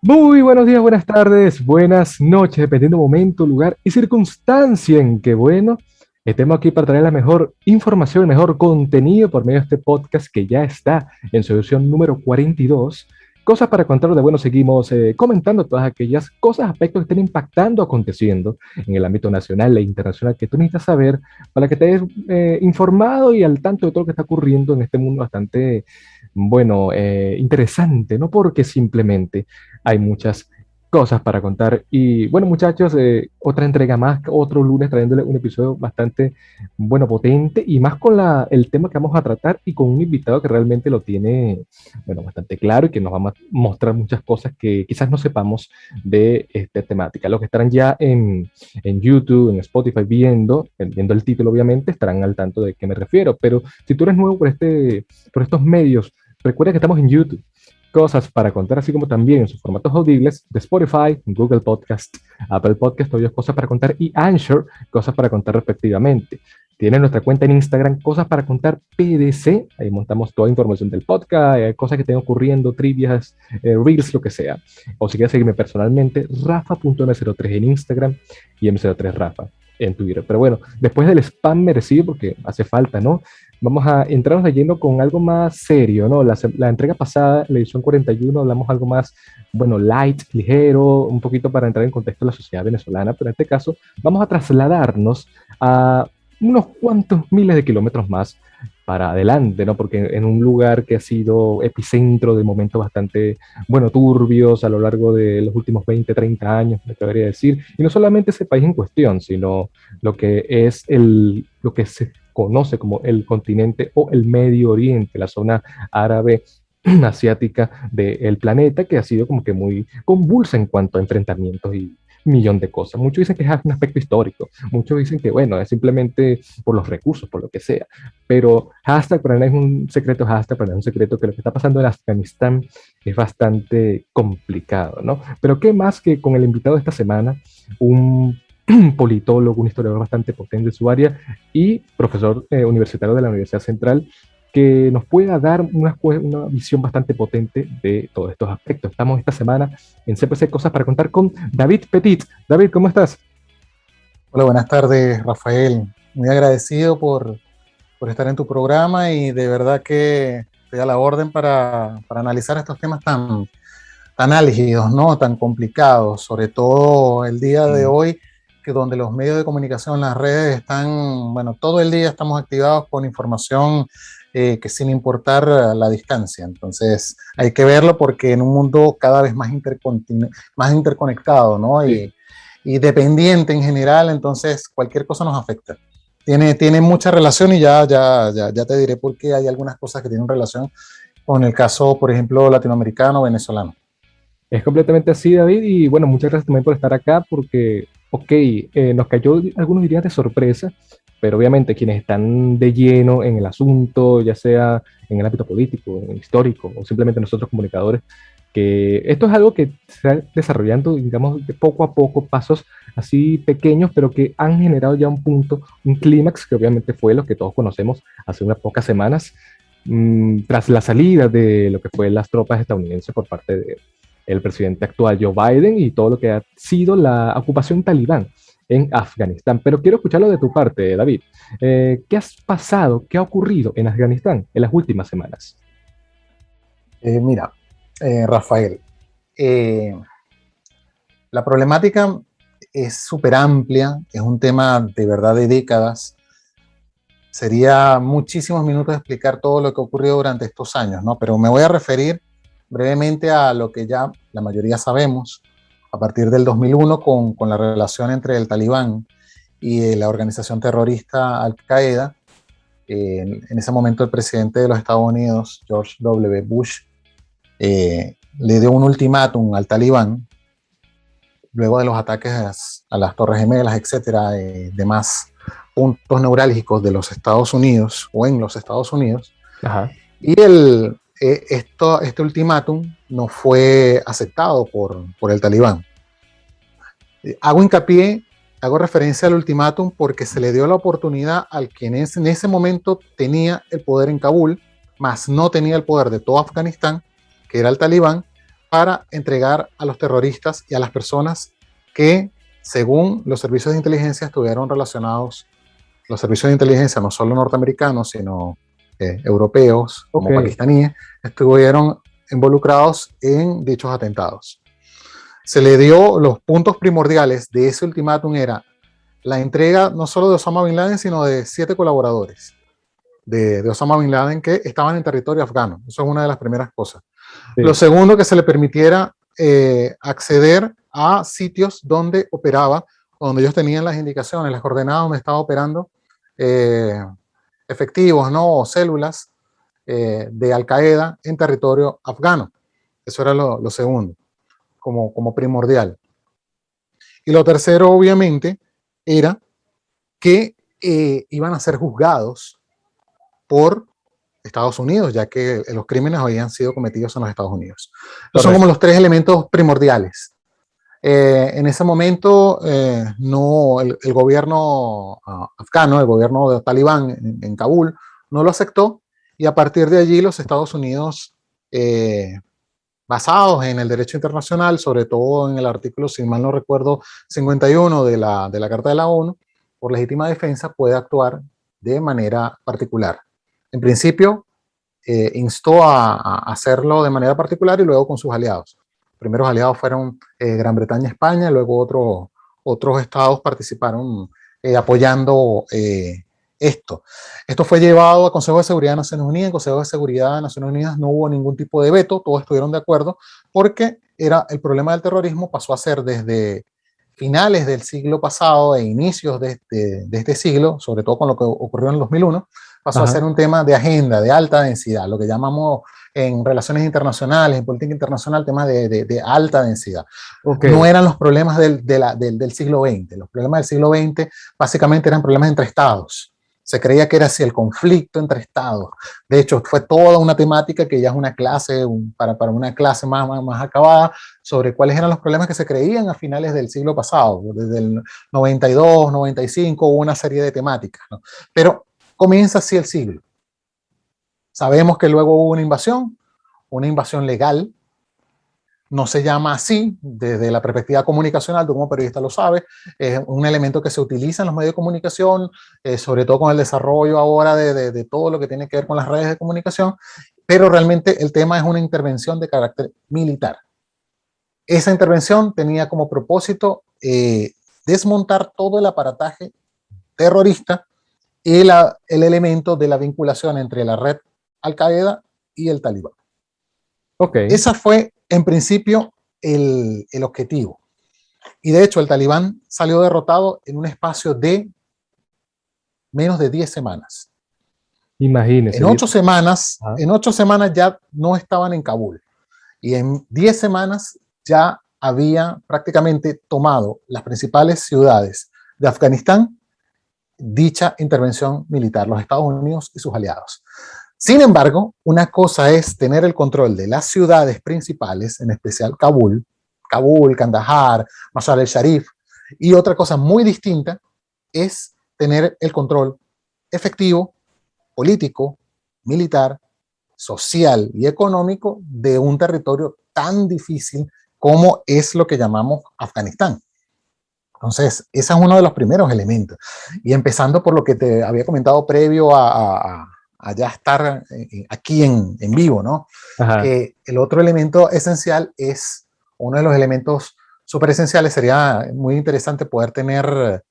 Muy buenos días, buenas tardes, buenas noches, dependiendo del momento, lugar y circunstancia en que, estemos aquí para traer la mejor información, el mejor contenido por medio de este podcast que ya está en su versión número 42. Cosas para contar de seguimos comentando todas aquellas cosas, aspectos que estén impactando, aconteciendo en el ámbito nacional e internacional que tú necesitas saber para que te estés informado y al tanto de todo lo que está ocurriendo en este mundo bastante, interesante, no porque simplemente hay muchas cosas para contar. Y bueno, muchachos, otra entrega más, otro lunes trayéndole un episodio bastante, potente y más con el tema que vamos a tratar y con un invitado que realmente lo tiene, bastante claro y que nos va a mostrar muchas cosas que quizás no sepamos de esta temática. Los que estarán ya en YouTube, en Spotify, viendo el título, obviamente, estarán al tanto de qué me refiero. Pero si tú eres nuevo por estos medios, recuerda que estamos en YouTube. Cosas para contar, así como también en sus formatos audibles de Spotify, Google Podcast, Apple Podcast, Audios Cosas para Contar y Anchor, Cosas para Contar respectivamente. Tienen nuestra cuenta en Instagram, Cosas para Contar PDC, ahí montamos toda la información del podcast, cosas que estén ocurriendo, trivias, reels, lo que sea. O si quieres seguirme personalmente, rafa.m03 en Instagram y m03rafa en Twitter. Pero bueno, después del spam merecido, porque hace falta, ¿no? Vamos a entrarnos de lleno con algo más serio, ¿no? La entrega pasada, la edición 41, hablamos algo más, light, ligero, un poquito para entrar en contexto de la sociedad venezolana, pero en este caso vamos a trasladarnos a unos cuantos miles de kilómetros más para adelante, ¿no? Porque en un lugar que ha sido epicentro de momentos bastante, turbios a lo largo de los últimos 20, 30 años, me atrevería a decir, y no solamente ese país en cuestión, sino lo que es lo que se conoce como el continente o el Medio Oriente, la zona árabe asiática del planeta, que ha sido como que muy convulsa en cuanto a enfrentamientos y un millón de cosas. Muchos dicen que es un aspecto histórico, muchos dicen que, es simplemente por los recursos, por lo que sea, pero hashtag para nadie es un secreto, hashtag para nadie es un secreto que lo que está pasando en Afganistán es bastante complicado, ¿no? Pero qué más que con el invitado de esta semana, un politólogo, un historiador bastante potente en su área y profesor universitario de la Universidad Central, que nos pueda dar una visión bastante potente de todos estos aspectos. Estamos esta semana en CPC Cosas para Contar con David Petit. David, ¿cómo estás? Hola, buenas tardes, Rafael. Muy agradecido por estar en tu programa y de verdad que estoy a la orden para analizar estos temas tan álgidos, ¿no? Tan complicados, sobre todo el día de hoy, que donde los medios de comunicación, las redes están, todo el día estamos activados con información que sin importar la distancia. Entonces hay que verlo porque en un mundo cada vez más interconectado, ¿no? Sí. Y dependiente en general, entonces cualquier cosa nos afecta. Tiene mucha relación y ya te diré por qué hay algunas cosas que tienen relación con el caso, por ejemplo, latinoamericano, venezolano. Es completamente así, David, y bueno, muchas gracias también por estar acá porque, ok, nos cayó, algunos dirían de sorpresa, pero obviamente quienes están de lleno en el asunto, ya sea en el ámbito político, en el histórico, o simplemente nosotros comunicadores, que esto es algo que se está desarrollando, digamos, de poco a poco, pasos así pequeños, pero que han generado ya un punto, un clímax, que obviamente fue lo que todos conocemos hace unas pocas semanas, tras la salida de lo que fue las tropas estadounidenses por parte de el presidente actual Joe Biden y todo lo que ha sido la ocupación talibán en Afganistán. Pero quiero escucharlo de tu parte, David. ¿Qué has pasado, qué ha ocurrido en Afganistán en las últimas semanas? Mira, Rafael, eh, la problemática es súper amplia, es un tema de verdad de décadas. Sería muchísimos minutos de explicar todo lo que ha ocurrido durante estos años, ¿no? Pero me voy a referir brevemente a lo que ya la mayoría sabemos a partir del 2001 con la relación entre el Talibán y la organización terrorista Al-Qaeda. En ese momento el presidente de los Estados Unidos, George W. Bush, le dio un ultimátum al Talibán luego de los ataques a las Torres Gemelas, etcétera, demás puntos neurálgicos de los Estados Unidos o en los Estados Unidos. Ajá. Y este ultimátum no fue aceptado por el Talibán. Hago referencia al ultimátum porque se le dio la oportunidad al quien en ese momento tenía el poder en Kabul, mas no tenía el poder de todo Afganistán, que era el Talibán, para entregar a los terroristas y a las personas que, según los servicios de inteligencia, estuvieron relacionados, los servicios de inteligencia no solo norteamericanos, sino europeos, Ok, como pakistaníes, estuvieron involucrados en dichos atentados. Se le dio los puntos primordiales de ese ultimátum, era la entrega no solo de Osama Bin Laden, sino de 7 colaboradores de Osama Bin Laden que estaban en territorio afgano. Eso es una de las primeras cosas. Lo sí, segundo, que se le permitiera acceder a sitios donde operaba, donde ellos tenían las indicaciones, las coordenadas donde estaba operando eh, efectivos, ¿no? O células de Al Qaeda en territorio afgano. Eso era lo segundo, como primordial. Y lo tercero, obviamente, era que iban a ser juzgados por Estados Unidos, ya que los crímenes habían sido cometidos en los Estados Unidos. Esos son como correcto. los 3 elementos primordiales. En ese momento, no, el gobierno afgano, el gobierno de Talibán en Kabul, no lo aceptó, y a partir de allí los Estados Unidos, basados en el derecho internacional, sobre todo en el artículo, si mal no recuerdo, 51 de la Carta de la ONU, por legítima defensa, puede actuar de manera particular. En principio, instó a hacerlo de manera particular y luego con sus aliados. Los primeros aliados fueron Gran Bretaña y España, luego otros estados participaron apoyando esto. Esto fue llevado al Consejo de Seguridad de Naciones Unidas. En el Consejo de Seguridad de Naciones Unidas no hubo ningún tipo de veto, todos estuvieron de acuerdo, porque el problema del terrorismo pasó a ser desde finales del siglo pasado e inicios de este siglo, sobre todo con lo que ocurrió en el 2001, pasó a Ajá, ser un tema de agenda, de alta densidad, lo que llamamos en relaciones internacionales, en política internacional, temas de alta densidad. ok, No eran los problemas del siglo XX. Los problemas del siglo XX básicamente eran problemas entre estados. Se creía que era así el conflicto entre estados. De hecho, fue toda una temática que ya es una clase, para una clase más acabada, sobre cuáles eran los problemas que se creían a finales del siglo pasado. Desde el 92, 95 hubo una serie de temáticas, ¿no? Pero comienza así el siglo. Sabemos que luego hubo una invasión legal. No se llama así desde la perspectiva comunicacional, tú como periodista lo sabes, es un elemento que se utiliza en los medios de comunicación, sobre todo con el desarrollo ahora de todo lo que tiene que ver con las redes de comunicación, pero realmente el tema es una intervención de carácter militar. Esa intervención tenía como propósito desmontar todo el aparataje terrorista y el elemento de la vinculación entre la red Al-Qaeda y el Talibán. ok. Ese fue, en principio, el objetivo. Y de hecho, el Talibán salió derrotado en un espacio de menos de 10 semanas. Imagínese. Ajá. En 8 semanas ya no estaban en Kabul. Y en 10 semanas ya había prácticamente tomado las principales ciudades de Afganistán, dicha intervención militar, los Estados Unidos y sus aliados. Sin embargo, una cosa es tener el control de las ciudades principales, en especial Kabul, Kandahar, Mazar el Sharif, y otra cosa muy distinta es tener el control efectivo, político, militar, social y económico de un territorio tan difícil como es lo que llamamos Afganistán. Entonces, ese es uno de los primeros elementos. Y empezando por lo que te había comentado previo a ya estar aquí en vivo, ¿no? Ajá. Que el otro elemento esencial es, uno de los elementos súper esenciales, sería muy interesante poder tener,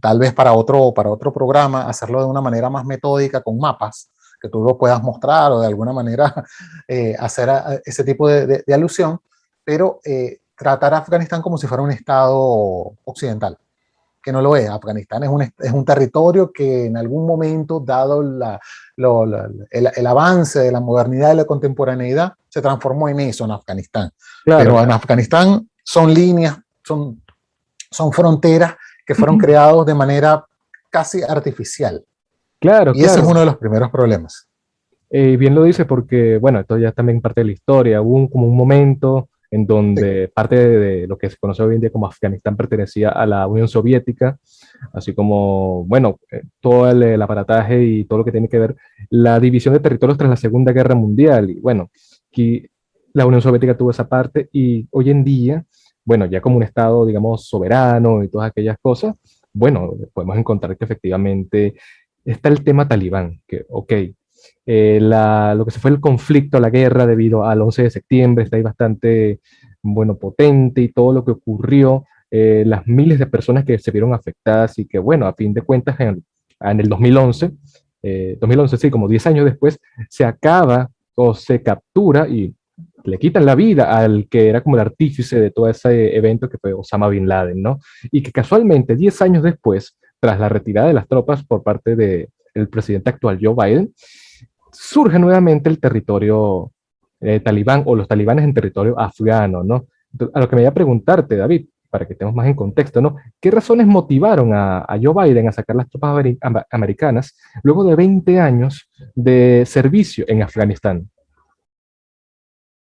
tal vez para otro programa, hacerlo de una manera más metódica, con mapas, que tú lo puedas mostrar o de alguna manera hacer ese tipo de alusión, pero tratar a Afganistán como si fuera un estado occidental, que no lo es. Afganistán es un territorio que en algún momento, dado el avance de la modernidad y la contemporaneidad, se transformó en eso, en Afganistán. Claro, Pero en claro. Afganistán son líneas, son fronteras que fueron creadas de manera casi artificial. Claro, Y ese es claro. uno de los primeros problemas. Bien lo dice porque, bueno, esto ya es también parte de la historia. Hubo como un momento en Sí, donde parte de lo que se conoce hoy en día como Afganistán pertenecía a la Unión Soviética, así como, bueno, todo el aparataje y todo lo que tiene que ver la división de territorios tras la Segunda Guerra Mundial. Y bueno, aquí la Unión Soviética tuvo esa parte y hoy en día, bueno, ya como un Estado, digamos, soberano y todas aquellas cosas, bueno, podemos encontrar que efectivamente está el tema talibán, que, ok, lo que se fue el conflicto, la guerra debido al 11 de septiembre, está ahí bastante, bueno, potente y todo lo que ocurrió, las miles de personas que se vieron afectadas y que, bueno, a fin de cuentas, en el 2011, 2011, sí, como 10 años después, se acaba o se captura y le quitan la vida al que era como el artífice de todo ese evento que fue Osama Bin Laden, ¿no? Y que casualmente 10 años después, tras la retirada de las tropas por parte del presidente actual Joe Biden, surge nuevamente el territorio talibán o los talibanes en territorio afgano, ¿no? Entonces, a lo que me voy a preguntarte, David, para que estemos más en contexto, ¿no? ¿Qué razones motivaron a Joe Biden a sacar las tropas americanas luego de 20 años de servicio en Afganistán?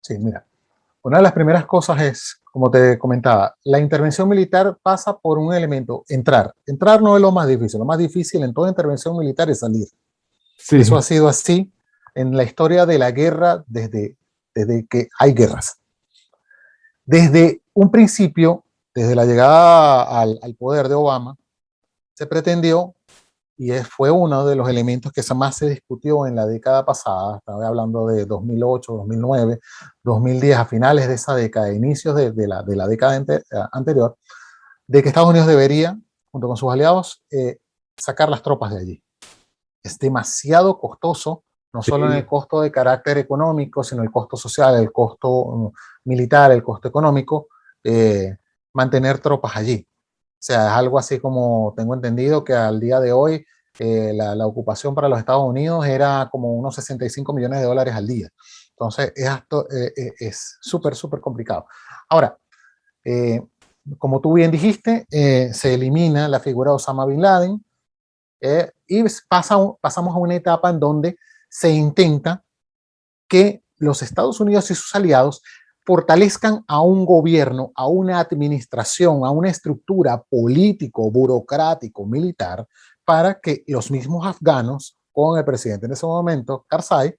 Sí, mira, una de las primeras cosas es, como te comentaba, la intervención militar pasa por un elemento, entrar. Entrar no es lo más difícil en toda intervención militar es salir. Eso ha Sí, sido así en la historia de la guerra desde que hay guerras. Desde un principio, desde la llegada al poder de Obama, se pretendió, y fue uno de los elementos que más se discutió en la década pasada, estaba hablando de 2008, 2009, 2010, a finales de esa década, inicios de la década anterior, de que Estados Unidos debería, junto con sus aliados, sacar las tropas de allí. Es demasiado costoso, no solo en el sí, costo de carácter económico, sino el costo social, el costo militar, el costo económico, eh, mantener tropas allí. O sea, es algo así como tengo entendido que al día de hoy la ocupación para los Estados Unidos era como unos 65 millones de dólares al día. Entonces, es súper, súper complicado. Ahora, eh, como tú bien dijiste, se elimina la figura de Osama Bin Laden, y pasamos a una etapa en donde se intenta que los Estados Unidos y sus aliados fortalezcan a un gobierno, a una administración, a una estructura político, burocrático, militar, para que los mismos afganos, con el presidente en ese momento, Karzai,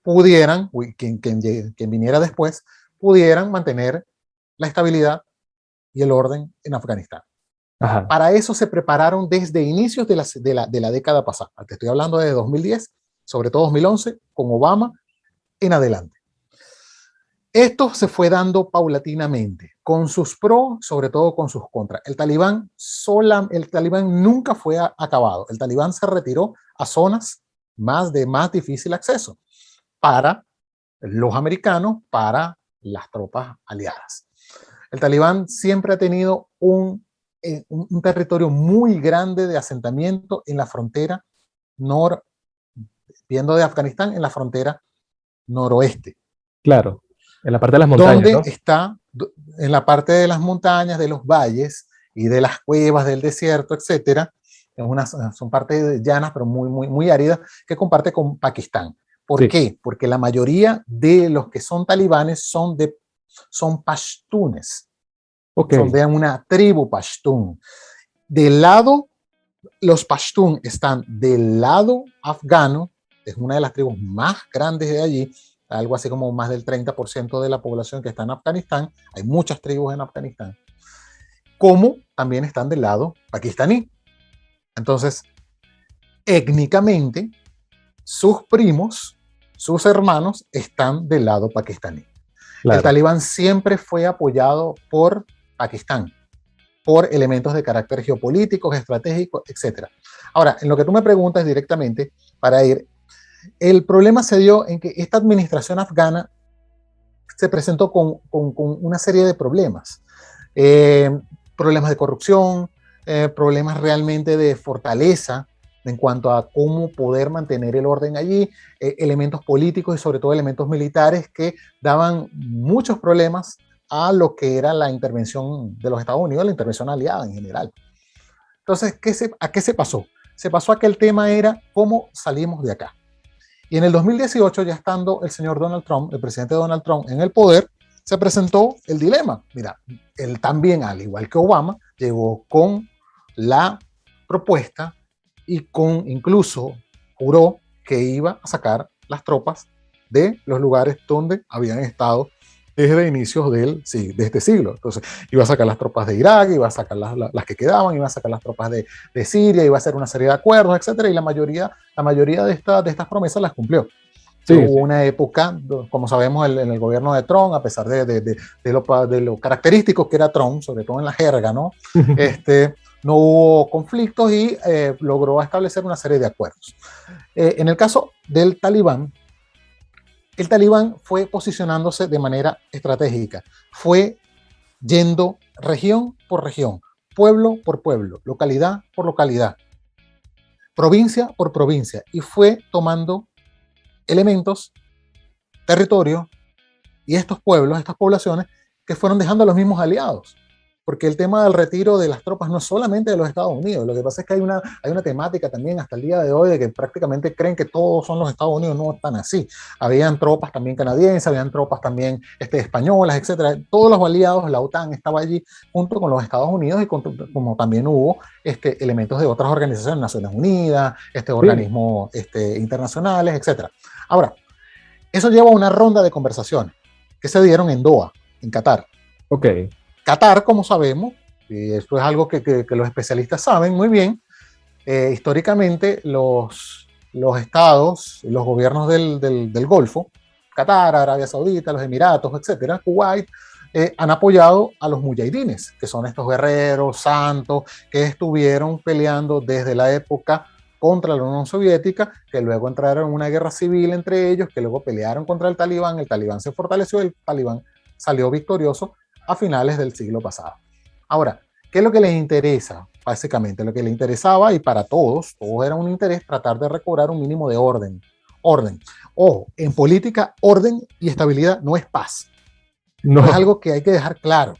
pudieran, quien viniera después, pudieran mantener la estabilidad y el orden en Afganistán. ajá, Para eso se prepararon desde inicios de la década pasada. Te estoy hablando de 2010, sobre todo 2011, con Obama en adelante. Esto se fue dando paulatinamente, con sus pros, sobre todo con sus contras. El talibán nunca fue acabado. El talibán se retiró a zonas de más difícil acceso para los americanos, para las tropas aliadas. El talibán siempre ha tenido un territorio muy grande de asentamiento en la frontera viendo de Afganistán, en la frontera noroeste, claro, en la parte de las montañas, donde ¿no? está en la parte de las montañas, de los valles y de las cuevas del desierto, etcétera. Son partes llanas, pero muy, muy, muy áridas, que comparte con Pakistán. ¿Por Sí, qué? Porque la mayoría de los que son talibanes son pashtunes, ok, son de una tribu pashtun. Del lado, los pashtun están del lado afgano, es una de las tribus más grandes de allí, algo así como más del 30% de la población que está en Afganistán, hay muchas tribus en Afganistán, como también están del lado pakistaní. Entonces, étnicamente, sus primos, sus hermanos, están del lado pakistaní. El claro. talibán siempre fue apoyado por Pakistán, por elementos de carácter geopolíticos, estratégicos, etc. Ahora, en lo que tú me preguntas directamente, para ir, el problema se dio en que esta administración afgana se presentó con una serie de problemas. Eh, Problemas de corrupción, problemas realmente de fortaleza en cuanto a cómo poder mantener el orden allí, elementos políticos y sobre todo elementos militares que daban muchos problemas a lo que era la intervención de los Estados Unidos, la intervención aliada en general. Entonces, ¿a qué se pasó? Se pasó a que el tema era cómo salimos de acá. Y en el 2018, ya estando el señor Donald Trump, el presidente Donald Trump en el poder, se presentó el dilema. Mira, él también, al igual que Obama, llegó con la propuesta y incluso juró que iba a sacar las tropas de los lugares donde habían estado desde inicios de este siglo. Entonces, iba a sacar las tropas de Irak, iba a sacar las que quedaban, iba a sacar las tropas de Siria, iba a hacer una serie de acuerdos, etcétera, y la mayoría de estas promesas las cumplió. Sí, Hubo sí. una época, como sabemos, en el gobierno de Trump, a pesar de lo característico que era Trump, sobre todo en la jerga, ¿no? No hubo conflictos y logró establecer una serie de acuerdos. En el caso del Talibán, el Talibán fue posicionándose de manera estratégica, fue yendo región por región, pueblo por pueblo, localidad por localidad, provincia por provincia, y fue tomando elementos, territorio y estos pueblos, estas poblaciones, que fueron dejando a los mismos aliados. Porque el tema del retiro de las tropas no es solamente de los Estados Unidos, lo que pasa es que hay una temática también hasta el día de hoy de que prácticamente creen que todos son los Estados Unidos, no están así. Habían tropas también canadienses, habían tropas también españolas, etcétera. Todos los aliados, la OTAN estaba allí junto con los Estados Unidos y como también hubo elementos de otras organizaciones, Naciones Unidas, Sí, organismos internacionales, etcétera. Ahora, eso lleva a una ronda de conversaciones que se dieron en Doha, en Qatar. ok. Qatar, como sabemos, y esto es algo que los especialistas saben muy bien, históricamente los estados, los gobiernos del Golfo, Qatar, Arabia Saudita, los Emiratos, etcétera, Kuwait, han apoyado a los mujahidines, que son estos guerreros santos que estuvieron peleando desde la época contra la Unión Soviética, que luego entraron en una guerra civil entre ellos, que luego pelearon contra el Talibán se fortaleció, el Talibán salió victorioso a finales del siglo pasado. Ahora, ¿qué es lo que les interesa? Básicamente, lo que les interesaba, y para todos era un interés tratar de recobrar un mínimo de orden. Orden. Ojo, en política, orden y estabilidad no es paz. Esto es No, algo que hay que dejar claro.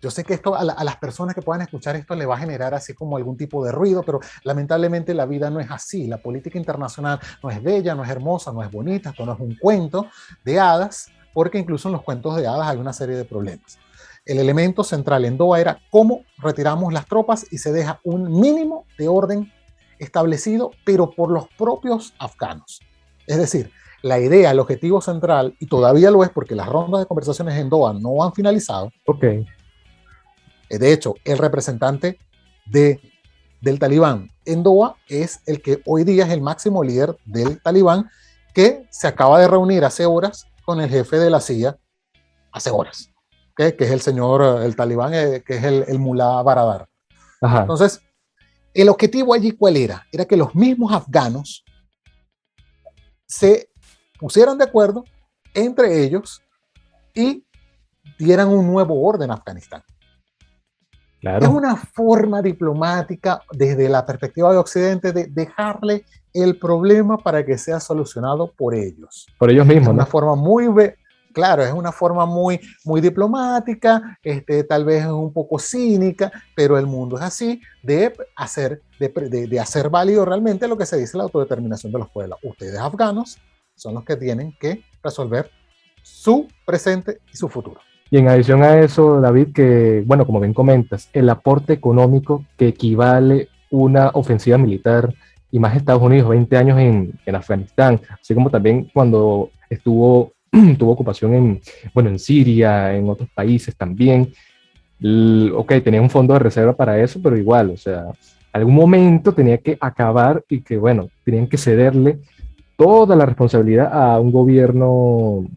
Yo sé que esto a las personas que puedan escuchar esto le va a generar así como algún tipo de ruido, pero lamentablemente la vida no es así. La política internacional no es bella, no es hermosa, no es bonita, esto no es un cuento de hadas, porque incluso en los cuentos de hadas hay una serie de problemas. El elemento central en Doha era cómo retiramos las tropas y se deja un mínimo de orden establecido, pero por los propios afganos. Es decir, la idea, el objetivo central, y todavía lo es porque las rondas de conversaciones en Doha no han finalizado. ok. De hecho, el representante del Talibán en Doha es el que hoy día es el máximo líder del Talibán, que se acaba de reunir hace horas con el jefe de la CIA, hace horas, que es el señor, el Talibán, que es el Mullah Baradar. Ajá. Entonces, el objetivo allí, ¿cuál era? Era que los mismos afganos se pusieran de acuerdo entre ellos y dieran un nuevo orden a Afganistán. Es Claro. una forma diplomática desde la perspectiva de Occidente de dejarle el problema para que sea solucionado por ellos. Por ellos Es mismos, una ¿no? forma claro, es una forma muy diplomática, tal vez es un poco cínica, pero el mundo es así, de hacer válido realmente lo que se dice la autodeterminación de los pueblos. Ustedes afganos son los que tienen que resolver su presente y su futuro. Y en adición a eso, David, que, bueno, como bien comentas, el aporte económico que equivale una ofensiva militar y más Estados Unidos, 20 años en Afganistán, así como también cuando tuvo ocupación bueno, en Siria, en otros países también. Ok, tenía un fondo de reserva para eso, pero igual, o sea, algún momento tenía que acabar y que, bueno, tenían que cederle toda la responsabilidad a un gobierno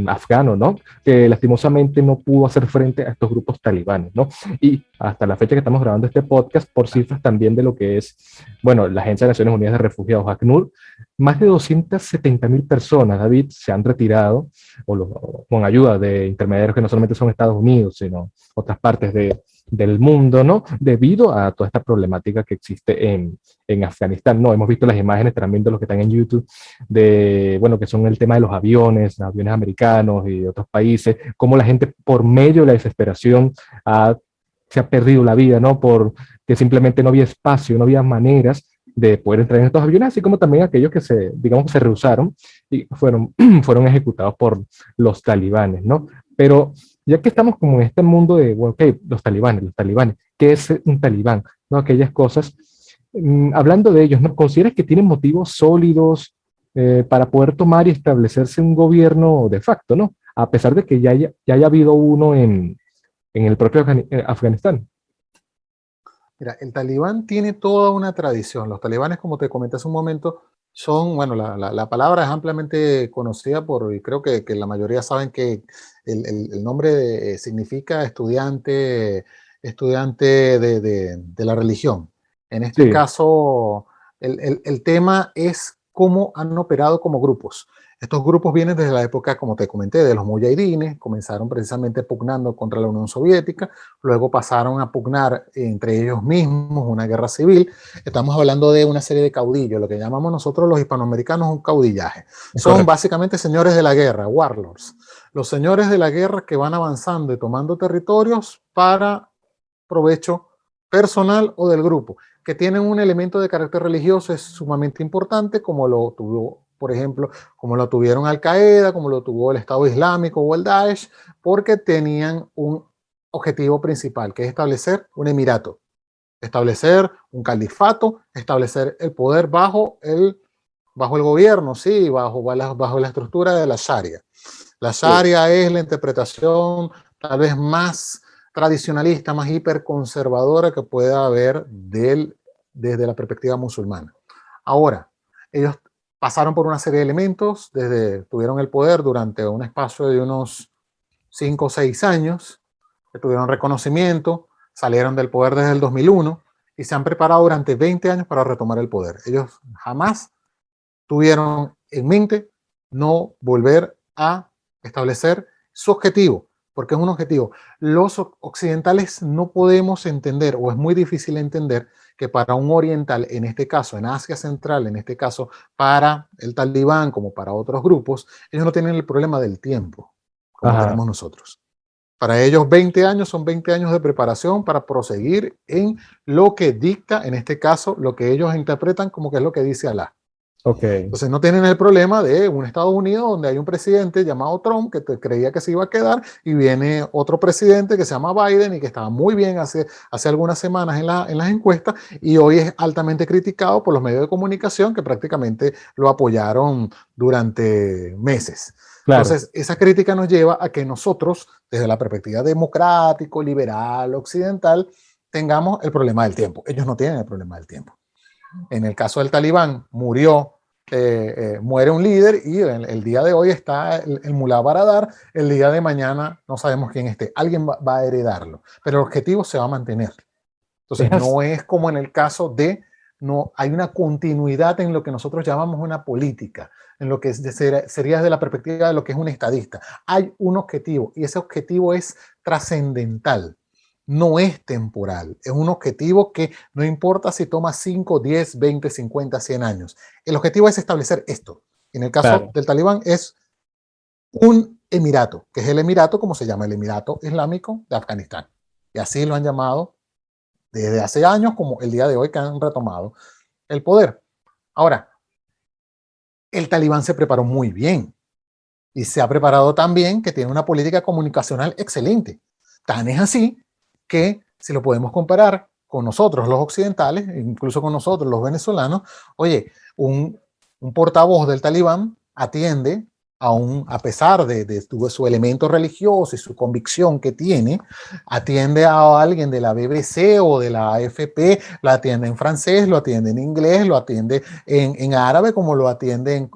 afgano, ¿no? Que lastimosamente no pudo hacer frente a estos grupos talibanes, ¿no? Y hasta la fecha que estamos grabando este podcast, por cifras también de lo que es, bueno, la Agencia de Naciones Unidas de Refugiados, ACNUR, más de 270.000 personas, David, se han retirado con ayuda de intermediarios que no solamente son Estados Unidos, sino otras partes del mundo, ¿no? Debido a toda esta problemática que existe en Afganistán, ¿no? Hemos visto las imágenes también de los que están en YouTube, bueno, que son el tema de los aviones americanos y de otros países, cómo la gente por medio de la desesperación se ha perdido la vida, ¿no? Porque simplemente no había espacio, no había maneras de poder entrar en estos aviones, así como también aquellos que digamos que se rehusaron y fueron ejecutados por los talibanes, ¿no? Pero ya que estamos como en este mundo de, bueno, ok, los talibanes, ¿qué es un talibán? ¿No? Aquellas cosas, hablando de ellos, ¿no? ¿Consideras que tienen motivos sólidos para poder tomar y establecerse un gobierno de facto, ¿no? a pesar de que ya haya habido uno en el propio Afganistán. Mira, el talibán tiene toda una tradición. Los talibanes, como te comenté hace un momento, son, bueno, la palabra es ampliamente conocida y creo que la mayoría saben que el nombre significa estudiante, estudiante de la religión. En este Sí, caso, el tema es cómo han operado como grupos. Estos grupos vienen desde la época, como te comenté, de los muyahidines, comenzaron precisamente pugnando contra la Unión Soviética, luego pasaron a pugnar entre ellos mismos una guerra civil. Estamos hablando de una serie de caudillos, lo que llamamos nosotros los hispanoamericanos un caudillaje. es Son correcto. básicamente señores de la guerra, warlords. Los señores de la guerra que van avanzando y tomando territorios para provecho personal o del grupo, que tienen un elemento de carácter religioso es sumamente importante, como lo tuvo, por ejemplo, como lo tuvieron Al Qaeda, como lo tuvo el Estado Islámico o el Daesh, porque tenían un objetivo principal, que es establecer un emirato, establecer un califato, establecer el poder bajo el gobierno, sí, bajo la estructura de la Sharia. La Sí. Sharia es la interpretación tal vez más tradicionalista, más hiperconservadora que pueda haber desde la perspectiva musulmana. Ahora, ellos pasaron por una serie de elementos, tuvieron el poder durante un espacio de unos 5 o 6 años, tuvieron reconocimiento, salieron del poder desde el 2001 y se han preparado durante 20 años para retomar el poder. Ellos jamás tuvieron en mente no volver a establecer su objetivo, porque es un objetivo. Los occidentales no podemos entender, o es muy difícil entender, que para un oriental, en este caso en Asia Central, en este caso para el talibán, como para otros grupos, ellos no tienen el problema del tiempo, como Ajá. tenemos nosotros. Para ellos 20 años son 20 años de preparación para proseguir en lo que dicta, en este caso, lo que ellos interpretan como que es lo que dice Alá. Ok. Entonces no tienen el problema de un Estados Unidos donde hay un presidente llamado Trump que creía que se iba a quedar y viene otro presidente que se llama Biden y que estaba muy bien hace algunas semanas en las encuestas y hoy es altamente criticado por los medios de comunicación que prácticamente lo apoyaron durante meses. Claro. Entonces, esa crítica nos lleva a que nosotros, desde la perspectiva democrático, liberal, occidental, tengamos el problema del tiempo. Ellos no tienen el problema del tiempo. En el caso del Talibán, muere un líder y el día de hoy está el Mulá Baradar, el día de mañana no sabemos quién esté, alguien va a heredarlo, pero el objetivo se va a mantener. Es Entonces así. no es como en el caso no hay una continuidad en lo que nosotros llamamos una política, en lo que sería desde la perspectiva de lo que es un estadista. Hay un objetivo y ese objetivo es trascendental, no es temporal, es un objetivo que no importa si toma 5, 10, 20, 50, 100 años. El objetivo es establecer esto. En el caso Claro. del Talibán es un emirato, que es el emirato como se llama el Emirato Islámico de Afganistán. Y así lo han llamado desde hace años como el día de hoy que han retomado el poder. Ahora, el Talibán se preparó muy bien y se ha preparado tan bien que tiene una política comunicacional excelente. Tan es así que si lo podemos comparar con nosotros los occidentales, incluso con nosotros los venezolanos, oye, un portavoz del Talibán atiende a pesar de su elemento religioso y su convicción que tiene, atiende a alguien de la BBC o de la AFP, lo atiende en francés, lo atiende en inglés, lo atiende en árabe, como lo atiende,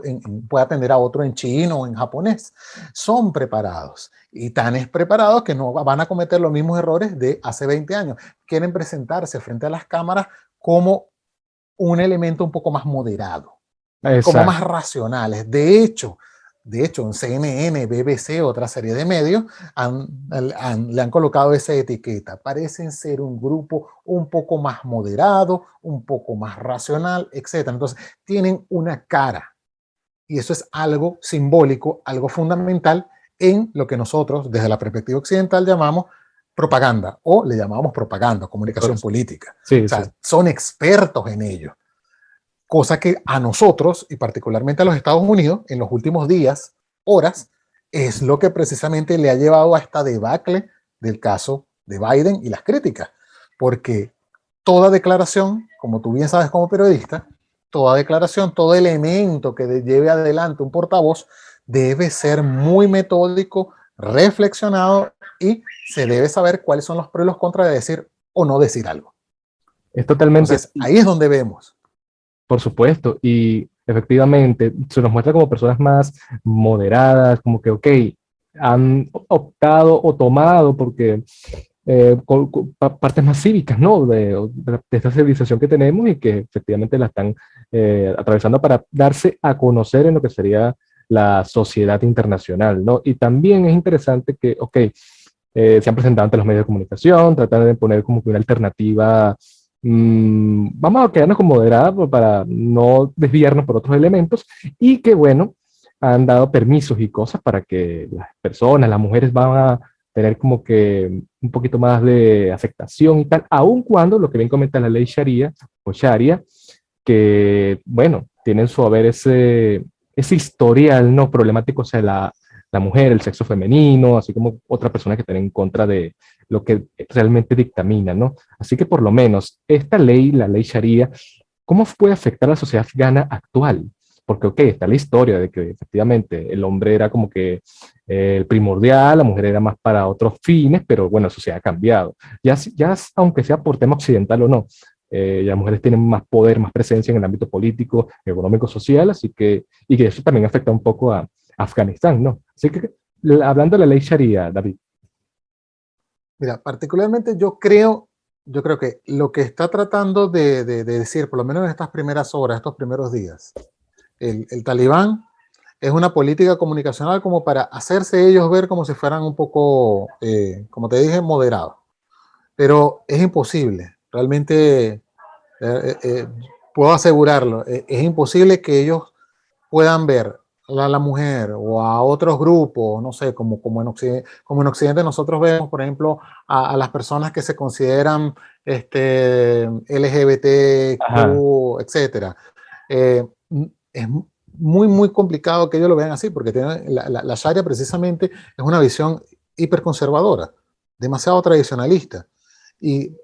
puede atender a otro en chino o en japonés. Son preparados y tan es preparados que no van a cometer los mismos errores de hace 20 años. Quieren presentarse frente a las cámaras como un elemento un poco más moderado, como más Exacto. racionales. De hecho, en CNN, BBC, otra serie de medios, le han colocado esa etiqueta. Parecen ser un grupo un poco más moderado, un poco más racional, etc. Entonces, tienen una cara. Y eso es algo simbólico, algo fundamental en lo que nosotros, desde la perspectiva occidental, llamamos propaganda o le llamamos propaganda, comunicación política. O Sí, sí. sea, son expertos en ello. Cosa que a nosotros, y particularmente a los Estados Unidos, en los últimos días, horas, es lo que precisamente le ha llevado a esta debacle del caso de Biden y las críticas. Porque toda declaración, como tú bien sabes como periodista, toda declaración, todo elemento que lleve adelante un portavoz, debe ser muy metódico, reflexionado y se debe saber cuáles son los pros y los contras de decir o no decir algo. Es totalmente, Entonces, ahí es donde vemos. por supuesto, y efectivamente se nos muestra como personas más moderadas, como que, ok, han optado o tomado porque partes más cívicas, ¿no? De esta civilización que tenemos y que efectivamente la están atravesando para darse a conocer en lo que sería la sociedad internacional, ¿no? Y también es interesante que, ok, se han presentado ante los medios de comunicación, tratan de poner como que una alternativa, vamos a quedarnos con moderada para no desviarnos por otros elementos, y que bueno, han dado permisos y cosas para que las personas, las mujeres van a tener como que un poquito más de aceptación y tal, aun cuando lo que bien comenta la ley Sharia o Sharia, que bueno, tienen su haber ese historial no problemático, o sea, la mujer, el sexo femenino, así como otra persona que están en contra de lo que realmente dictamina, ¿no? Así que por lo menos esta ley, la ley Sharia, ¿cómo puede afectar a la sociedad afgana actual? Porque, ok, está la historia de que efectivamente el hombre era como que el primordial, la mujer era más para otros fines, pero bueno, eso se ha cambiado. Ya aunque sea por tema occidental o no, las mujeres tienen más poder, más presencia en el ámbito político, económico, social, así que, y que eso también afecta un poco a Afganistán, ¿no? Así que, hablando de la ley Sharia, David. Mira, particularmente yo creo que lo que está tratando de decir, por lo menos en estas primeras horas, estos primeros días, el talibán es una política comunicacional como para hacerse ellos ver como si fueran un poco, como te dije, moderados. Pero es imposible, realmente puedo asegurarlo, es imposible que ellos puedan ver a la mujer o a otros grupos, no sé, como en Occidente nosotros vemos, por ejemplo, a las personas que se consideran Ajá. LGBTQ, etcétera. Es muy, muy complicado que ellos lo vean así, porque la Sharia precisamente es una visión hiperconservadora, demasiado tradicionalista. Y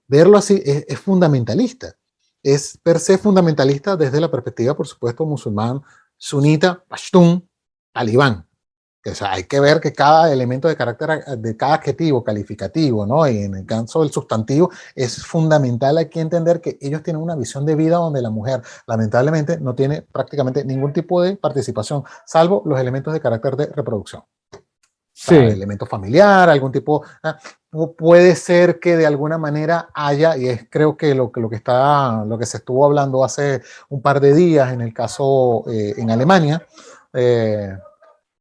verlo así es fundamentalista. Es per se fundamentalista desde la perspectiva, por supuesto, musulmán, sunita, pashtun, talibán. O sea, hay que ver que cada elemento de carácter, de cada adjetivo calificativo, ¿no? Y en el caso del sustantivo, es fundamental aquí entender que ellos tienen una visión de vida donde la mujer, lamentablemente, no tiene prácticamente ningún tipo de participación, salvo los elementos de carácter de reproducción. O sea, Sí, elemento familiar, algún tipo, puede ser que de alguna manera haya, y es creo que lo que se estuvo hablando hace un par de días en el caso en Alemania, eh,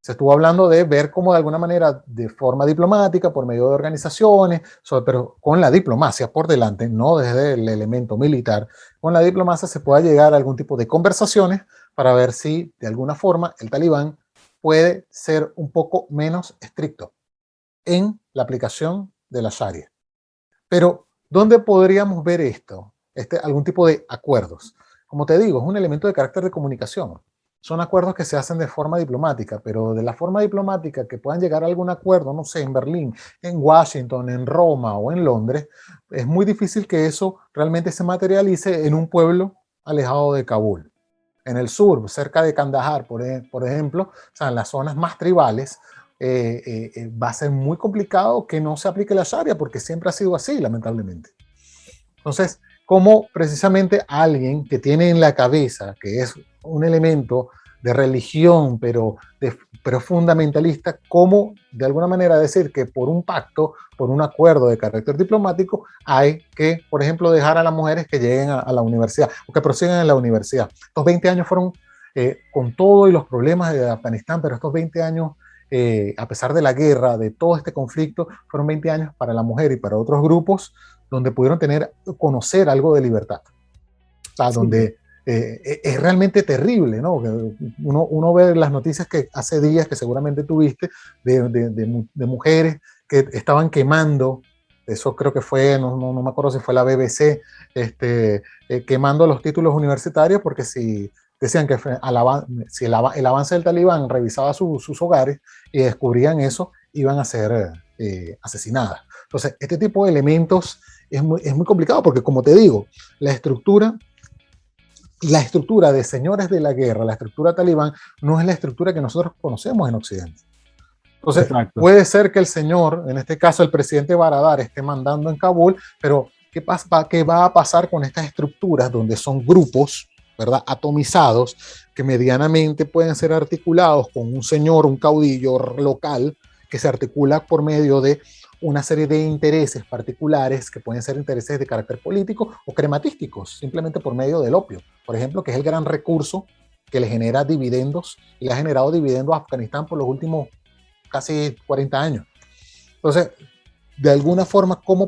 se estuvo hablando de ver cómo de alguna manera, de forma diplomática, por medio de organizaciones, pero con la diplomacia por delante, no desde el elemento militar, con la diplomacia se pueda llegar a algún tipo de conversaciones para ver si de alguna forma el talibán puede ser un poco menos estricto en la aplicación de la Sharia. Pero, ¿dónde podríamos ver esto? Algún tipo de acuerdos. Como te digo, es un elemento de carácter de comunicación. Son acuerdos que se hacen de forma diplomática, pero de la forma diplomática que puedan llegar a algún acuerdo, no sé, en Berlín, en Washington, en Roma o en Londres, es muy difícil que eso realmente se materialice en un pueblo alejado de Kabul. En el sur, cerca de Kandahar, por ejemplo, o sea, en las zonas más tribales, va a ser muy complicado que no se aplique la Sharia, porque siempre ha sido así, lamentablemente. Entonces, ¿cómo precisamente alguien que tiene en la cabeza, que es un elemento de religión, pero fundamentalista, cómo de alguna manera decir que por un pacto, por un acuerdo de carácter diplomático, hay que, por ejemplo, dejar a las mujeres que lleguen a la universidad o que prosigan en la universidad? Estos 20 años fueron con todo y los problemas de Afganistán, pero estos 20 años, a pesar de la guerra, de todo este conflicto, fueron 20 años para la mujer y para otros grupos donde pudieron conocer algo de libertad. O sea, sí. donde es realmente terrible, ¿no? Uno ve las noticias que hace días que seguramente tuviste de mujeres que estaban quemando, eso creo que fue, no me acuerdo si fue la BBC, quemando los títulos universitarios porque si decían que si el avance del talibán revisaba sus hogares y descubrían eso, iban a ser asesinadas. Entonces, este tipo de elementos es muy complicado porque, como te digo, la estructura la estructura de señores de la guerra, la estructura talibán, no es la estructura que nosotros conocemos en Occidente. Entonces, Exacto. puede ser que el señor, en este caso el presidente Baradar, esté mandando en Kabul, pero ¿qué va a pasar con estas estructuras donde son grupos, ¿verdad?, atomizados, que medianamente pueden ser articulados con un señor, un caudillo local, que se articula por medio de una serie de intereses particulares, que pueden ser intereses de carácter político o crematísticos, simplemente por medio del opio, por ejemplo, que es el gran recurso que le genera dividendos y le ha generado dividendos a Afganistán por los últimos casi 40 años. Entonces, de alguna forma, cómo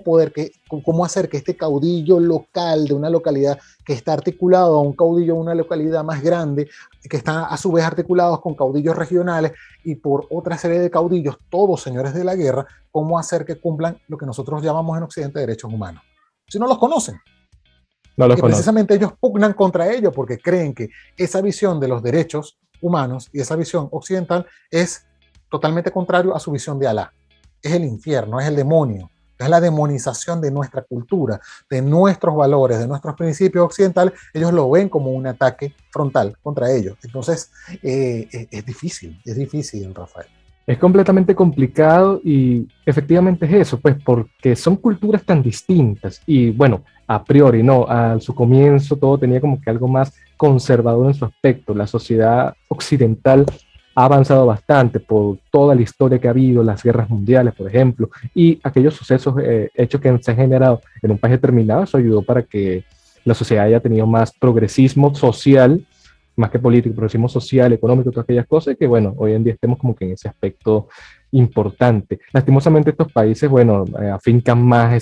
hacer que este caudillo local de una localidad que está articulado a un caudillo de una localidad más grande, que está a su vez articulados con caudillos regionales y por otra serie de caudillos, todos señores de la guerra, cómo hacer que cumplan lo que nosotros llamamos en Occidente derechos humanos. Si no los conocen. No los Y conozco. precisamente ellos pugnan contra ellos porque creen que esa visión de los derechos humanos y esa visión occidental es totalmente contrario a su visión de Alá. Es el infierno, es el demonio, es la demonización de nuestra cultura, de nuestros valores, de nuestros principios occidentales. Ellos lo ven como un ataque frontal contra ellos. Entonces, es difícil, Rafael. Es completamente complicado y efectivamente es eso, pues porque son culturas tan distintas y bueno, a priori, no, a su comienzo todo tenía como que algo más conservador en su aspecto. La sociedad occidental ha avanzado bastante por toda la historia que ha habido, las guerras mundiales, por ejemplo, y aquellos sucesos, hechos que se han generado en un país determinado, eso ayudó para que la sociedad haya tenido más progresismo social más que político, progresismo social, económico, todas aquellas cosas, y que bueno, hoy en día estemos como que en ese aspecto importante. Lastimosamente estos países, bueno, afincan más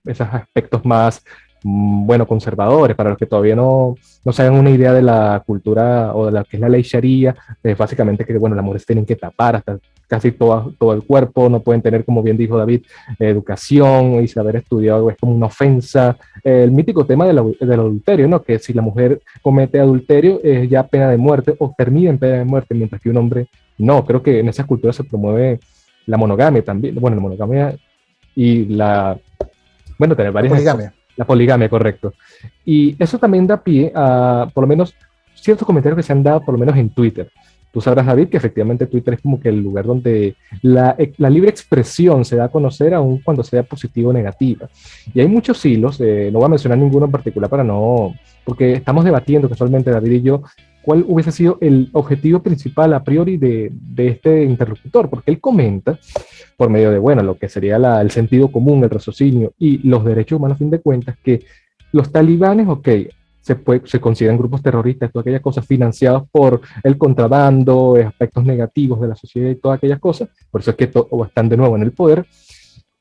esos aspectos más, bueno, conservadores, para los que todavía no se hagan una idea de la cultura o de lo que es la ley sharia, básicamente que, bueno, las mujeres tienen que tapar hasta casi todo el cuerpo, no pueden tener, como bien dijo David, educación y saber estudiado es como una ofensa. El mítico tema del adulterio, ¿no? Que si la mujer comete adulterio es ya pena de muerte o termina en pena de muerte, mientras que un hombre no. Creo que en esas culturas se promueve la monogamia también, bueno, la monogamia y bueno, tener La varias esposas, poligamia. la poligamia, correcto. Y eso también da pie a, por lo menos, ciertos comentarios que se han dado, por lo menos en Twitter. Tú sabrás, David, que efectivamente Twitter es como que el lugar donde la libre expresión se da a conocer, aun cuando sea positiva o negativa. Y hay muchos hilos, no voy a mencionar ninguno en particular para no, porque estamos debatiendo casualmente, David y yo, cuál hubiese sido el objetivo principal a priori de este interlocutor, porque él comenta por medio de, bueno, lo que sería el sentido común, el raciocinio y los derechos humanos, a fin de cuentas, que los talibanes, ok, se consideran grupos terroristas, todas aquellas cosas financiados por el contrabando, aspectos negativos de la sociedad y todas aquellas cosas, por eso es que están de nuevo en el poder.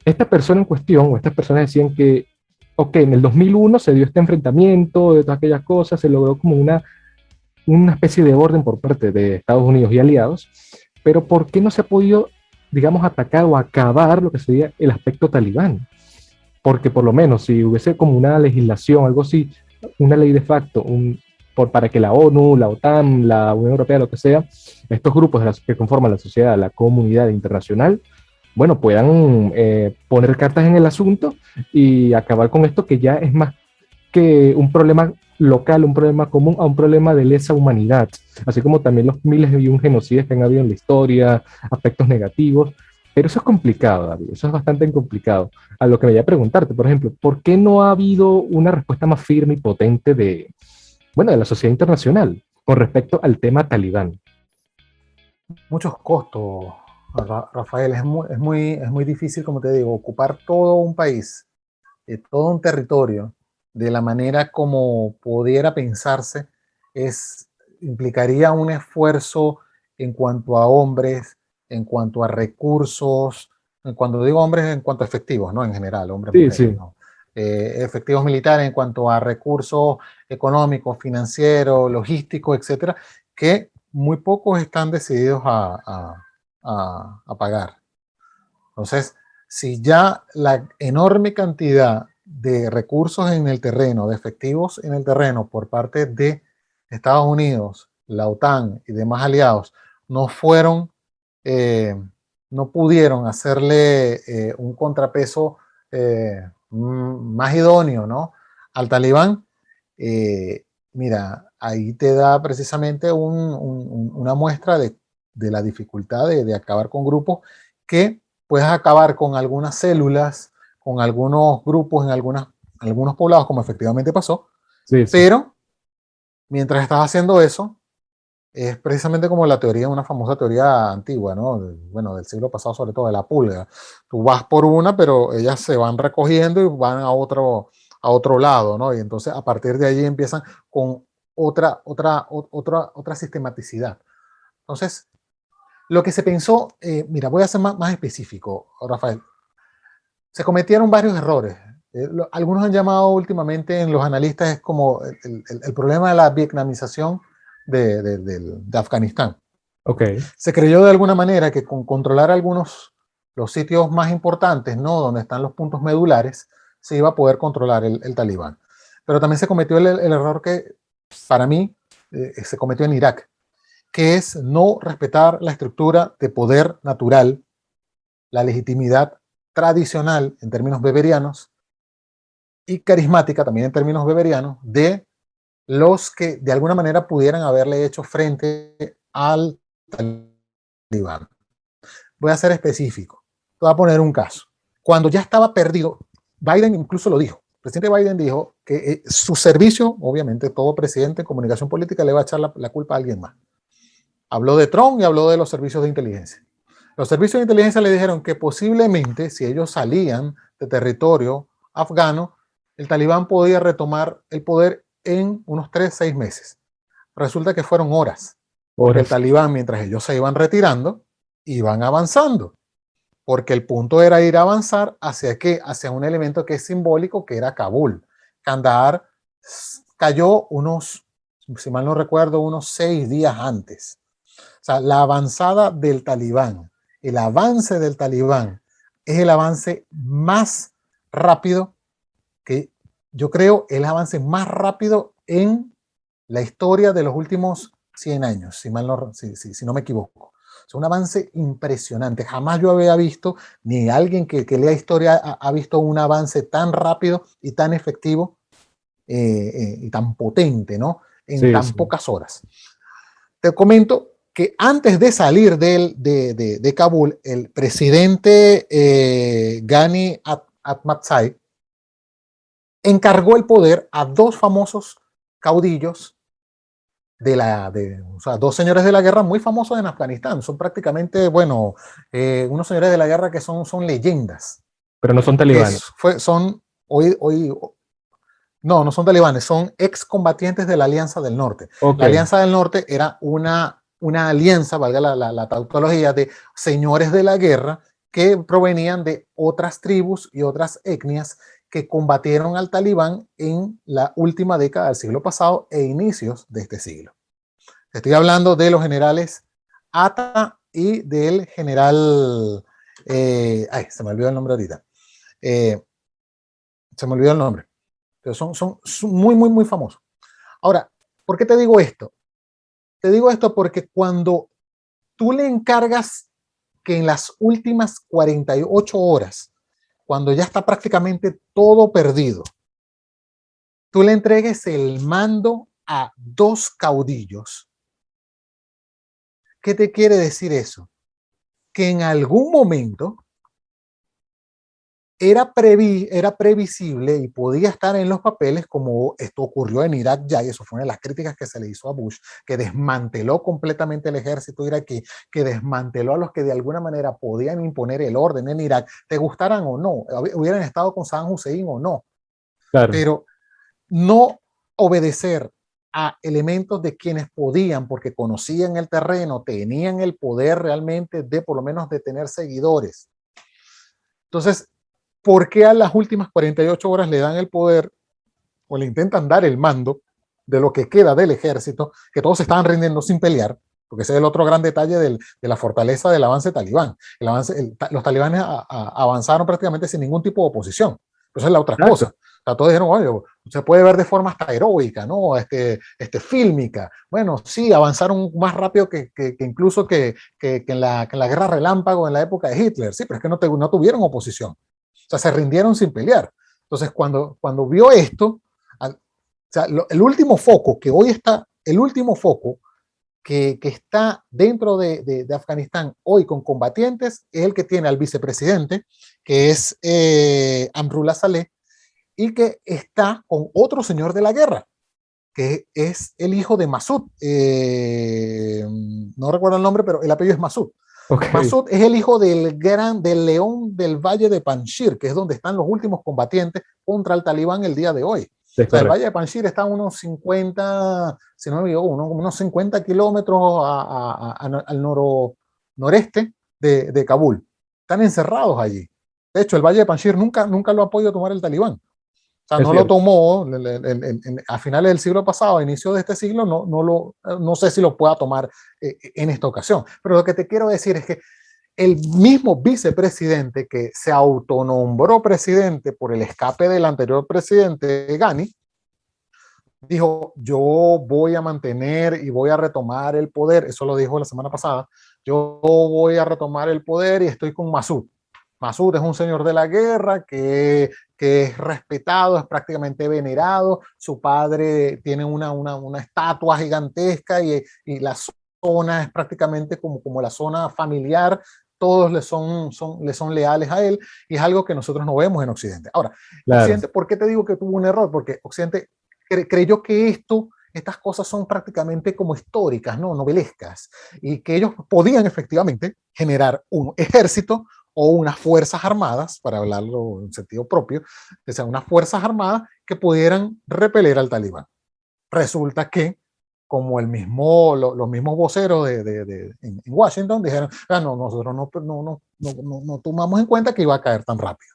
Esta persona en cuestión, o estas personas decían que, ok, en el 2001 se dio este enfrentamiento de todas aquellas cosas, se logró como una especie de orden por parte de Estados Unidos y aliados, pero ¿por qué no se ha podido, digamos, atacar o acabar lo que sería el aspecto talibán? Porque por lo menos si hubiese como una legislación, algo así, una ley de facto, para que la ONU, la OTAN, la Unión Europea, lo que sea, estos grupos que conforman la sociedad, la comunidad internacional, bueno, puedan poner cartas en el asunto y acabar con esto que ya es más que un problema local, un problema común, a un problema de lesa humanidad, así como también los miles y un genocidios que han habido en la historia, aspectos negativos, pero eso es complicado, David, eso es bastante complicado. A lo que me voy a preguntarte, por ejemplo, ¿por qué no ha habido una respuesta más firme y potente bueno, de la sociedad internacional con respecto al tema talibán? Muchos costos, Rafael. Es muy difícil, como te digo, ocupar todo un país, todo un territorio, de la manera como pudiera pensarse, implicaría un esfuerzo en cuanto a hombres, en cuanto a recursos, cuando digo hombres, en cuanto a efectivos, ¿no? En general, hombres, Sí, mujeres, sí. ¿no? Efectivos militares en cuanto a recursos económicos, financieros, logísticos, etcétera, que muy pocos están decididos a pagar. Entonces, si ya la enorme cantidad de recursos en el terreno, de efectivos en el terreno por parte de Estados Unidos, la OTAN y demás aliados no fueron, eh, no pudieron hacerle un contrapeso más idóneo, ¿no?, al talibán, Mira, ahí te da precisamente una muestra de la dificultad de acabar con grupos, que puedes acabar con algunas células, con algunos grupos en algunos poblados, como efectivamente pasó, Sí, sí. pero mientras estás haciendo eso, es precisamente como la teoría, una famosa teoría antigua, ¿no? Bueno, del siglo pasado, sobre todo de la pulga. Tú vas por una, pero ellas se van recogiendo y van a otro lado, ¿no? Y entonces a partir de allí empiezan con otra sistematicidad. Entonces, lo que se pensó, mira, voy a ser más específico, Rafael. Se cometieron varios errores. Algunos han llamado últimamente en los analistas es como el problema de la vietnamización de Afganistán. Ok. Se creyó de alguna manera que con controlar los sitios más importantes, ¿no? Donde están los puntos medulares, se iba a poder controlar el talibán. Pero también se cometió el error que, para mí, se cometió en Irak, que es no respetar la estructura de poder natural, la legitimidad tradicional en términos beberianos y carismática también en términos beberianos de los que de alguna manera pudieran haberle hecho frente al talibán. Voy a ser específico. Te voy a poner un caso. Cuando ya estaba perdido, Biden incluso lo dijo. El presidente Biden dijo que su servicio, obviamente todo presidente en comunicación política le va a echar la culpa a alguien más. Habló de Trump y habló de los servicios de inteligencia. Los servicios de inteligencia le dijeron que posiblemente si ellos salían de territorio afgano, el talibán podía retomar el poder en unos 3, 6 meses. Resulta que fueron horas, porque el Horas. talibán, mientras ellos se iban retirando, iban avanzando, porque el punto era ir a avanzar hacia qué, hacia un elemento que es simbólico, que era Kabul. Kandahar cayó unos, si mal no recuerdo, unos 6 días antes. O sea, la avanzada del talibán, el avance del talibán es el avance más rápido que yo creo el avance más rápido en la historia de los últimos 100 años, si no me equivoco. Es un avance impresionante. Jamás yo había visto, ni alguien que lea historia ha visto un avance tan rápido y tan efectivo y tan potente, ¿no? En Sí, tan sí. pocas horas. Te comento que antes de salir de Kabul, el presidente Ghani Atmatsai encargó el poder a dos famosos caudillos o sea, dos señores de la guerra muy famosos en Afganistán. Son prácticamente, bueno, unos señores de la guerra que son leyendas, Pero no son que talibanes. son hoy, no son talibanes, son excombatientes de la Alianza del Norte. Ok. La Alianza del Norte era una alianza, valga la tautología, de señores de la guerra que provenían de otras tribus y otras etnias que combatieron al talibán en la última década del siglo pasado e inicios de este siglo. Estoy hablando de los generales Atta y del general, se me olvidó el nombre ahorita, eh, se me olvidó el nombre, pero son muy, muy, muy famosos. Ahora, ¿por qué te digo esto? Te digo esto porque cuando tú le encargas que en las últimas 48 horas, cuando ya está prácticamente todo perdido, tú le entregues el mando a dos caudillos. ¿Qué te quiere decir eso? Que en algún momento era previsible y podía estar en los papeles, como esto ocurrió en Irak ya, y eso fue una de las críticas que se le hizo a Bush, que desmanteló completamente el ejército iraquí, que desmanteló a los que de alguna manera podían imponer el orden en Irak, te gustaran o no, hubieran estado con Saddam Hussein o no, Claro. pero no obedecer a elementos de quienes podían, porque conocían el terreno, tenían el poder realmente de por lo menos de tener seguidores. Entonces, ¿por qué a las últimas 48 horas le dan el poder o le intentan dar el mando de lo que queda del ejército, que todos se estaban rindiendo sin pelear? Porque ese es el otro gran detalle de la fortaleza del avance talibán. Los talibanes avanzaron prácticamente sin ningún tipo de oposición. Esa es la otra cosa. Exacto. O sea, todos dijeron, oye, se puede ver de forma hasta heroica, ¿no? Fílmica. Bueno, sí, avanzaron más rápido que incluso que en la guerra relámpago en la época de Hitler. Sí, pero es que no tuvieron oposición. O sea, se rindieron sin pelear. Entonces, cuando vio esto, sea, el último foco que hoy está, el último foco que está dentro de Afganistán hoy con combatientes es el que tiene al vicepresidente, que es Amrullah Saleh, y que está con otro señor de la guerra, que es el hijo de Masud. No recuerdo el nombre, pero el apellido es Masud. Ok, Masud es el hijo del león del Valle de Panjshir, que es donde están los últimos combatientes contra el talibán el día de hoy. es O sea, el Valle correcto. de Panjshir está a unos 50, si no me equivoco, unos 50 kilómetros al noreste de Kabul. Están encerrados allí. De hecho, el Valle de Panjshir nunca lo ha podido tomar el talibán. O sea, Es no lo cierto. tomó a finales del siglo pasado, a inicio de este siglo, no sé si lo pueda tomar en esta ocasión. Pero lo que te quiero decir es que el mismo vicepresidente que se autonombró presidente por el escape del anterior presidente Ghani, dijo, yo voy a mantener y voy a retomar el poder, eso lo dijo la semana pasada, yo voy a retomar el poder y estoy con Masud. Masud es un señor de la guerra que es respetado, es prácticamente venerado, su padre tiene una estatua gigantesca y la zona es prácticamente como la zona familiar, todos le son leales a él y es algo que nosotros no vemos en Occidente. Ahora, Claro, Occidente, ¿por qué te digo que tuvo un error? Porque Occidente creyó que estas cosas son prácticamente como históricas, ¿no? Novelescas, y que ellos podían efectivamente generar un ejército o unas fuerzas armadas, para hablarlo en sentido propio, o sea, unas fuerzas armadas que pudieran repeler al talibán. Resulta que, como los mismos voceros en Washington dijeron, ah, no, nosotros no tomamos en cuenta que iba a caer tan rápido.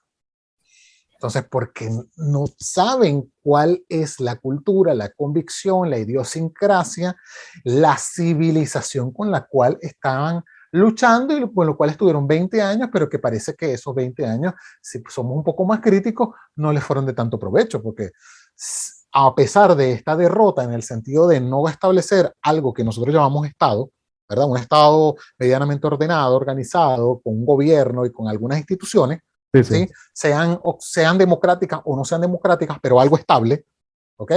Entonces, porque no saben cuál es la cultura, la convicción, la idiosincrasia, la civilización con la cual estaban luchando y con lo cual estuvieron 20 años, pero que parece que esos 20 años, si somos un poco más críticos, no les fueron de tanto provecho, porque a pesar de esta derrota en el sentido de no establecer algo que nosotros llamamos Estado, ¿verdad? Un Estado medianamente ordenado, organizado, con un gobierno y con algunas instituciones, sí, sí. ¿sí? Sean democráticas o no sean democráticas, pero algo estable, ¿ok?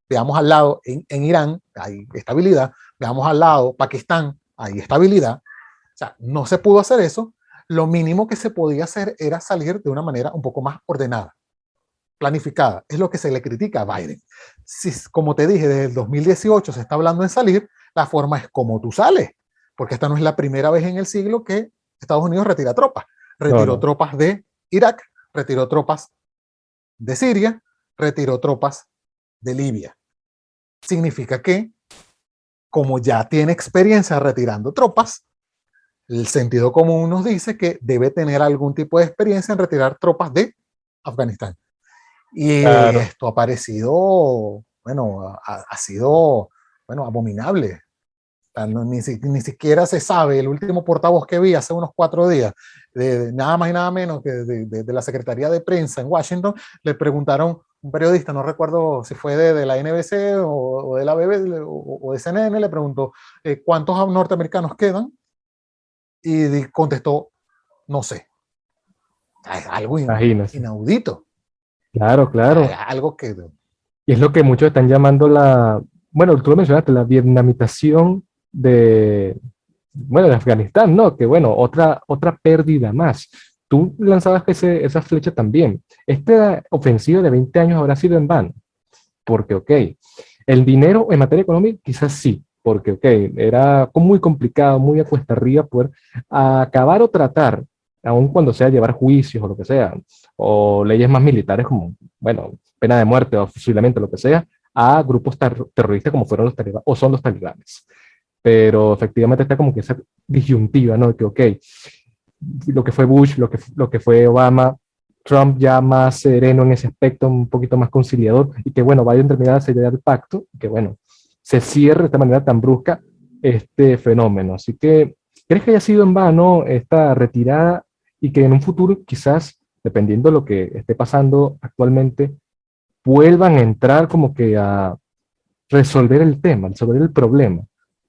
Veamos al lado en Irán, hay estabilidad, veamos al lado Pakistán, hay estabilidad, o sea, no se pudo hacer eso, lo mínimo que se podía hacer era salir de una manera un poco más ordenada, planificada, es lo que se le critica a Biden. Si, como te dije, desde el 2018 se está hablando en salir, la forma es como tú sales, porque esta no es la primera vez en el siglo que Estados Unidos retira tropas. No, Retiró no. tropas de Irak, retiró tropas de Siria, retiró tropas de Libia. Significa que, como ya tiene experiencia retirando tropas, el sentido común nos dice que debe tener algún tipo de experiencia en retirar tropas de Afganistán. Y Claro. esto ha parecido, bueno, ha sido, bueno, abominable. O sea, ni siquiera se sabe. El último portavoz que vi hace unos 4 días, nada más y nada menos que de la Secretaría de Prensa en Washington, le preguntaron, un periodista, no recuerdo si fue de la NBC o de la BBC o de CNN, le preguntó, ¿cuántos norteamericanos quedan? Y contestó, no sé. Es algo Imagínense. inaudito. Claro, claro. Algo que Y es lo que muchos están llamando bueno, tú lo mencionaste, la vietnamitación bueno, de Afganistán, ¿no? Que bueno, otra pérdida más. Tú lanzabas esa flecha también. Esta ofensiva de 20 años habrá sido en vano, porque, ok, el dinero en materia económica quizás sí, porque, ok, era muy complicado, muy a cuesta arriba poder acabar o tratar, aun cuando sea llevar juicios o lo que sea, o leyes más militares como, bueno, pena de muerte o fusilamiento, lo que sea, a grupos terroristas como fueron los talibanes o son los talibanes. Pero efectivamente está como que esa disyuntiva, ¿no? De que, ok, lo que fue Bush, lo que fue Obama, Trump ya más sereno en ese aspecto, un poquito más conciliador, y que bueno, vaya a terminar de sellar el pacto, y que bueno, se cierre de esta manera tan brusca este fenómeno. Así que, ¿crees que haya sido en vano esta retirada y que en un futuro quizás, dependiendo de lo que esté pasando actualmente, vuelvan a entrar como que a resolver el tema, resolver el problema,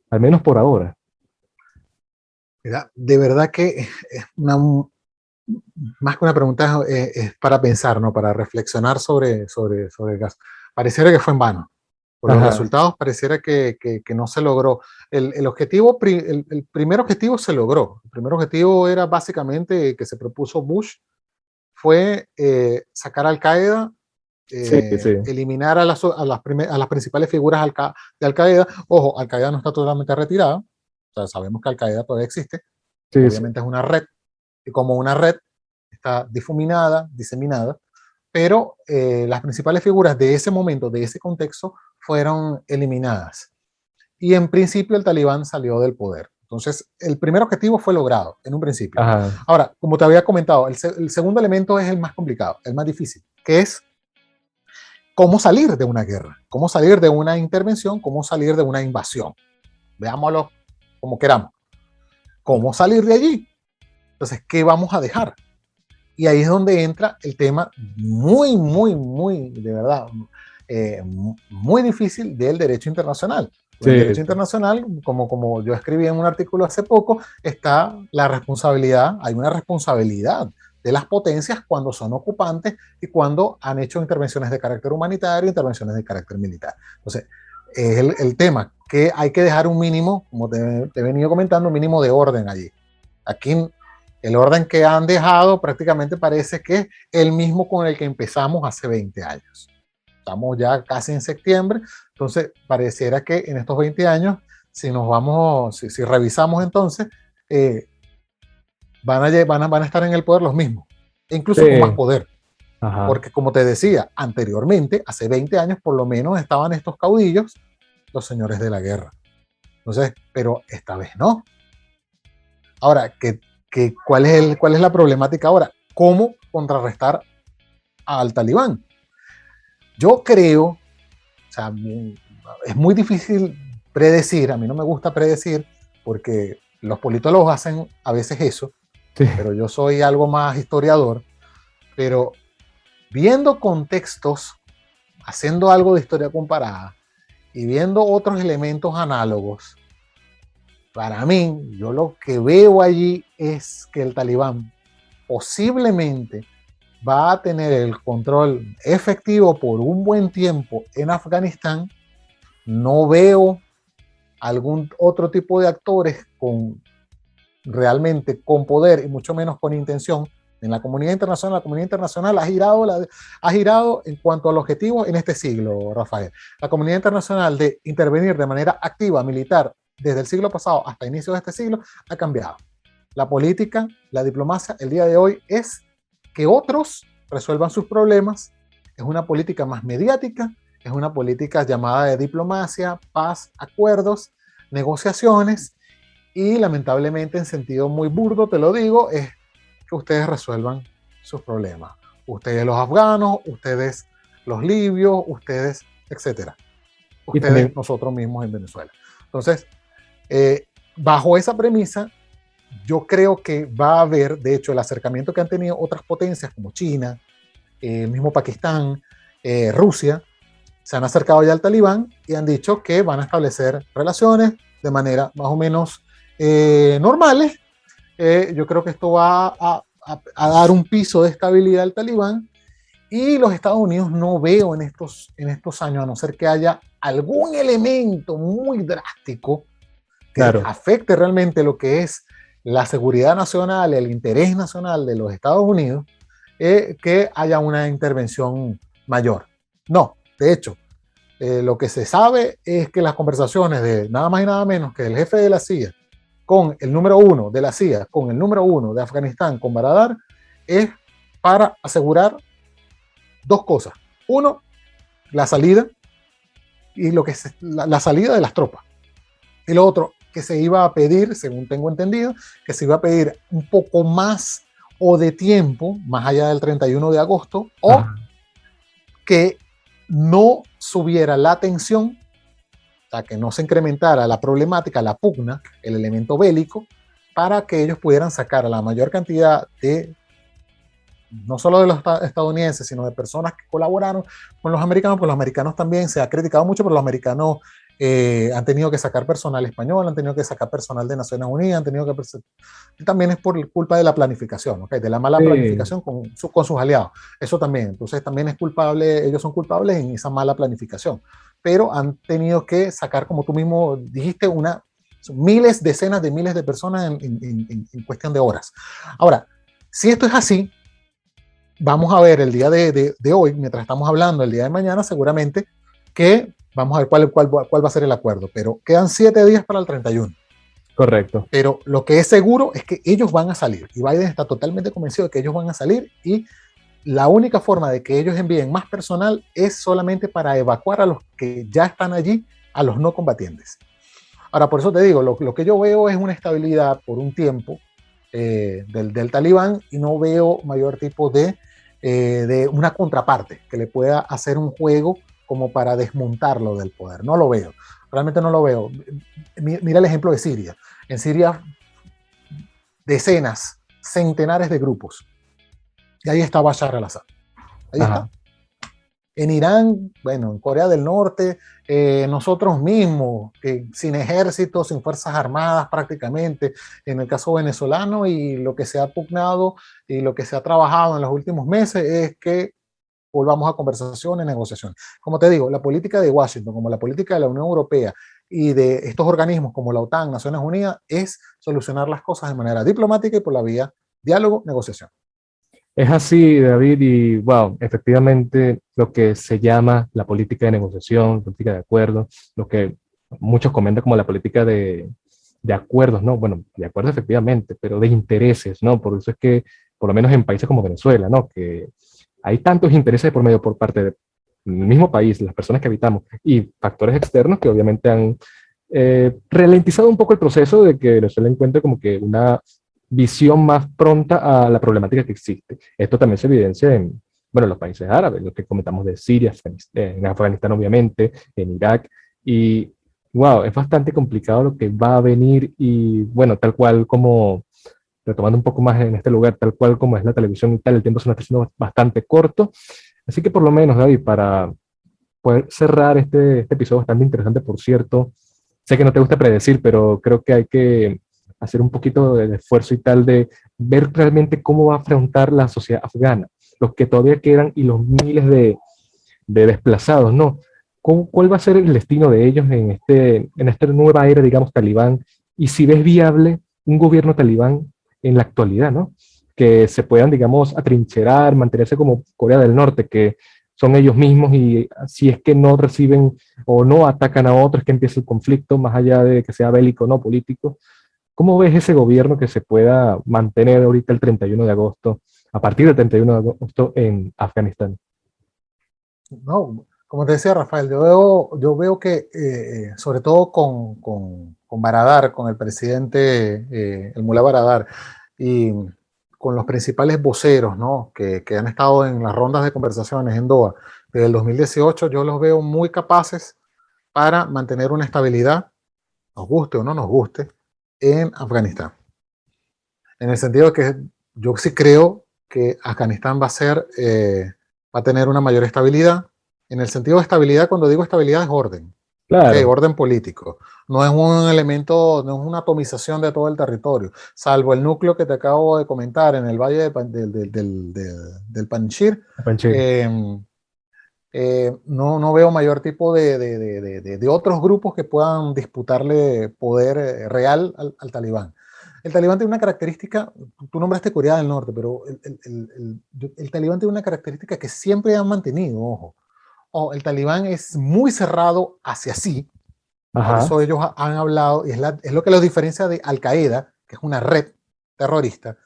al menos por ahora? mira, de verdad que es más que una pregunta, es para pensar, ¿no? Para reflexionar sobre el caso. Pareciera que fue en vano. por los Ajá. resultados pareciera que no se logró. El primer objetivo se logró. El primer objetivo era básicamente que se propuso Bush, fue sacar a Al-Qaeda, Sí, sí, eliminar a las principales figuras de Al-Qaeda. Ojo, Al-Qaeda no está totalmente retirada, o sea, sabemos que Al-Qaeda todavía existe, sí, sí. obviamente es una red, y como una red está difuminada, diseminada, pero las principales figuras de ese momento, de ese contexto, fueron eliminadas. Y en principio el talibán salió del poder. Entonces, el primer objetivo fue logrado en un principio. Ajá. Ahora, como te había comentado, el segundo elemento es el más complicado, el más difícil, que es cómo salir de una guerra, cómo salir de una intervención, cómo salir de una invasión. Veámoslo como queramos. ¿Cómo salir de allí? Entonces, ¿qué vamos a dejar? Y ahí es donde entra el tema muy, de verdad, muy difícil del derecho internacional. En el Sí, derecho internacional, como yo escribí en un artículo hace poco, está la responsabilidad, hay una responsabilidad de las potencias cuando son ocupantes y cuando han hecho intervenciones de carácter humanitario, intervenciones de carácter militar. Entonces, es el tema que hay que dejar un mínimo, como te he venido comentando, un mínimo de orden allí. Aquí el orden que han dejado prácticamente parece que es el mismo con el que empezamos hace 20 años. Estamos ya casi en septiembre, entonces pareciera que en estos 20 años, si revisamos entonces, eh, van a estar en el poder los mismos, e incluso con más sí. poder. Ajá. Porque como te decía, anteriormente, hace 20 años por lo menos estaban estos caudillos, los señores de la guerra. Entonces, pero esta vez no. Ahora, ¿cuál es la problemática ahora? ¿Cómo contrarrestar al talibán? Yo creo, o sea, es muy difícil predecir, a mí no me gusta predecir, porque los politólogos hacen a veces eso, Sí, pero yo soy algo más historiador, pero viendo contextos, haciendo algo de historia comparada y viendo otros elementos análogos, para mí, yo lo que veo allí es que el talibán posiblemente va a tener el control efectivo por un buen tiempo en Afganistán. No veo algún otro tipo de actores realmente con poder y mucho menos con intención en la comunidad internacional. La comunidad internacional ha girado en cuanto al objetivo en este siglo, Rafael. La comunidad internacional de intervenir de manera activa, militar, desde el siglo pasado hasta inicios de este siglo, ha cambiado. La política, la diplomacia, el día de hoy es que otros resuelvan sus problemas. Es una política más mediática, es una política llamada de diplomacia, paz, acuerdos, negociaciones, y lamentablemente en sentido muy burdo, te lo digo, es que ustedes resuelvan sus problemas. Ustedes los afganos, ustedes los libios, ustedes, etcétera. y Ustedes, también, nosotros mismos en Venezuela. Entonces, bajo esa premisa, yo creo que va a haber, de hecho, el acercamiento que han tenido otras potencias como China, el mismo Pakistán, Rusia, se han acercado ya al talibán y han dicho que van a establecer relaciones de manera más o menos normales. Yo creo que esto va a dar un piso de estabilidad al talibán, y los Estados Unidos no veo en estos años, a no ser que haya algún elemento muy drástico que claro, afecte realmente lo que es la seguridad nacional, el interés nacional de los Estados Unidos, que haya una intervención mayor. No, de hecho, lo que se sabe es que las conversaciones de nada más y nada menos que el jefe de la CIA con el número uno de la CIA, con el número uno de Afganistán, con Baradar, es para asegurar dos cosas. Uno, la salida y la salida de las tropas. Y lo otro, que se iba a pedir, según tengo entendido, que se iba a pedir un poco más o de tiempo, más allá del 31 de agosto, o ajá, que no subiera la tensión, o sea, que no se incrementara la problemática, la pugna, el elemento bélico, para que ellos pudieran sacar a la mayor cantidad de, no solo de los estadounidenses, sino de personas que colaboraron con los americanos, porque los americanos también se ha criticado mucho, pero los americanos Han tenido que sacar personal español, han tenido que sacar personal de Naciones Unidas, han tenido que... También es por culpa de la planificación, ¿okay? De la mala Sí, planificación con sus aliados. Eso también. Entonces también es culpable, ellos son culpables en esa mala planificación. Pero han tenido que sacar, como tú mismo dijiste, miles, decenas de miles de personas en cuestión de horas. Ahora, si esto es así, vamos a ver el día de hoy, mientras estamos hablando, el día de mañana, seguramente que vamos a ver cuál va a ser el acuerdo. Pero quedan 7 días para el 31. correcto. Pero lo que es seguro es que ellos van a salir. Y Biden está totalmente convencido de que ellos van a salir. Y la única forma de que ellos envíen más personal es solamente para evacuar a los que ya están allí, a los no combatientes. Ahora, por eso te digo, lo que yo veo es una estabilidad por un tiempo del talibán, y no veo mayor tipo de una contraparte que le pueda hacer un juego como para desmontarlo del poder. No lo veo, realmente no lo veo. Mira el ejemplo de Siria. En Siria, decenas, centenares de grupos. Y ahí está Bashar al-Assad. Ahí está. Ajá. En Irán, bueno, en Corea del Norte, nosotros mismos, sin ejército, sin fuerzas armadas prácticamente, en el caso venezolano, y lo que se ha pugnado y lo que se ha trabajado en los últimos meses es que volvamos a conversaciones, negociaciones. Como te digo, la política de Washington, como la política de la Unión Europea y de estos organismos como la OTAN, Naciones Unidas, es solucionar las cosas de manera diplomática y por la vía diálogo, negociación. Es así, David, y wow, efectivamente lo que se llama la política de negociación, política de acuerdo, lo que muchos comentan como la política de acuerdos, ¿no? Bueno, de acuerdos efectivamente, pero de intereses, ¿no? Por eso es que, por lo menos en países como Venezuela, ¿no? Que hay tantos intereses por medio por parte del mismo país, las personas que habitamos, y factores externos que obviamente han ralentizado un poco el proceso de que Venezuela encuentre como que una visión más pronta a la problemática que existe. Esto también se evidencia en, bueno, los países árabes, lo que comentamos de Siria, en Afganistán obviamente, en Irak, y wow, es bastante complicado lo que va a venir y bueno, tal cual como, retomando un poco más en este lugar, tal cual como es la televisión y tal, el tiempo se nos está haciendo bastante corto, así que por lo menos, David, para poder cerrar este episodio bastante interesante, por cierto, sé que no te gusta predecir, pero creo que hay que hacer un poquito de esfuerzo y tal de ver realmente cómo va a afrontar la sociedad afgana, los que todavía quedan y los miles de desplazados, ¿no? ¿Cuál va a ser el destino de ellos en esta nueva era, digamos, talibán? Y si ves viable un gobierno talibán en la actualidad, ¿no? Que se puedan, digamos, atrincherar, mantenerse como Corea del Norte, que son ellos mismos y si es que no reciben o no atacan a otros, que empiece el conflicto, más allá de que sea bélico o no político. ¿Cómo ves ese gobierno que se pueda mantener ahorita el 31 de agosto, a partir del 31 de agosto en Afganistán? No, como te decía Rafael, yo veo que sobre todo con Baradar, con el presidente, el Mullah Baradar, y con los principales voceros, ¿no? que han estado en las rondas de conversaciones en Doha desde el 2018, yo los veo muy capaces para mantener una estabilidad, nos guste o no nos guste, en Afganistán. En el sentido de que yo sí creo que Afganistán va a tener una mayor estabilidad. En el sentido de estabilidad, cuando digo estabilidad es orden, ¿ok? Claro, Orden político. No es un elemento, no es una atomización de todo el territorio, salvo el núcleo que te acabo de comentar en el valle del Panjshir. Panchir. Eh, no veo mayor tipo de otros grupos que puedan disputarle poder real al talibán. El talibán tiene una característica, tú nombraste Corea del Norte, pero el talibán tiene una característica que siempre han mantenido, ojo. El talibán es muy cerrado hacia sí, por Ajá. eso ellos han hablado, y es lo que los diferencia de Al Qaeda, que es una red terrorista,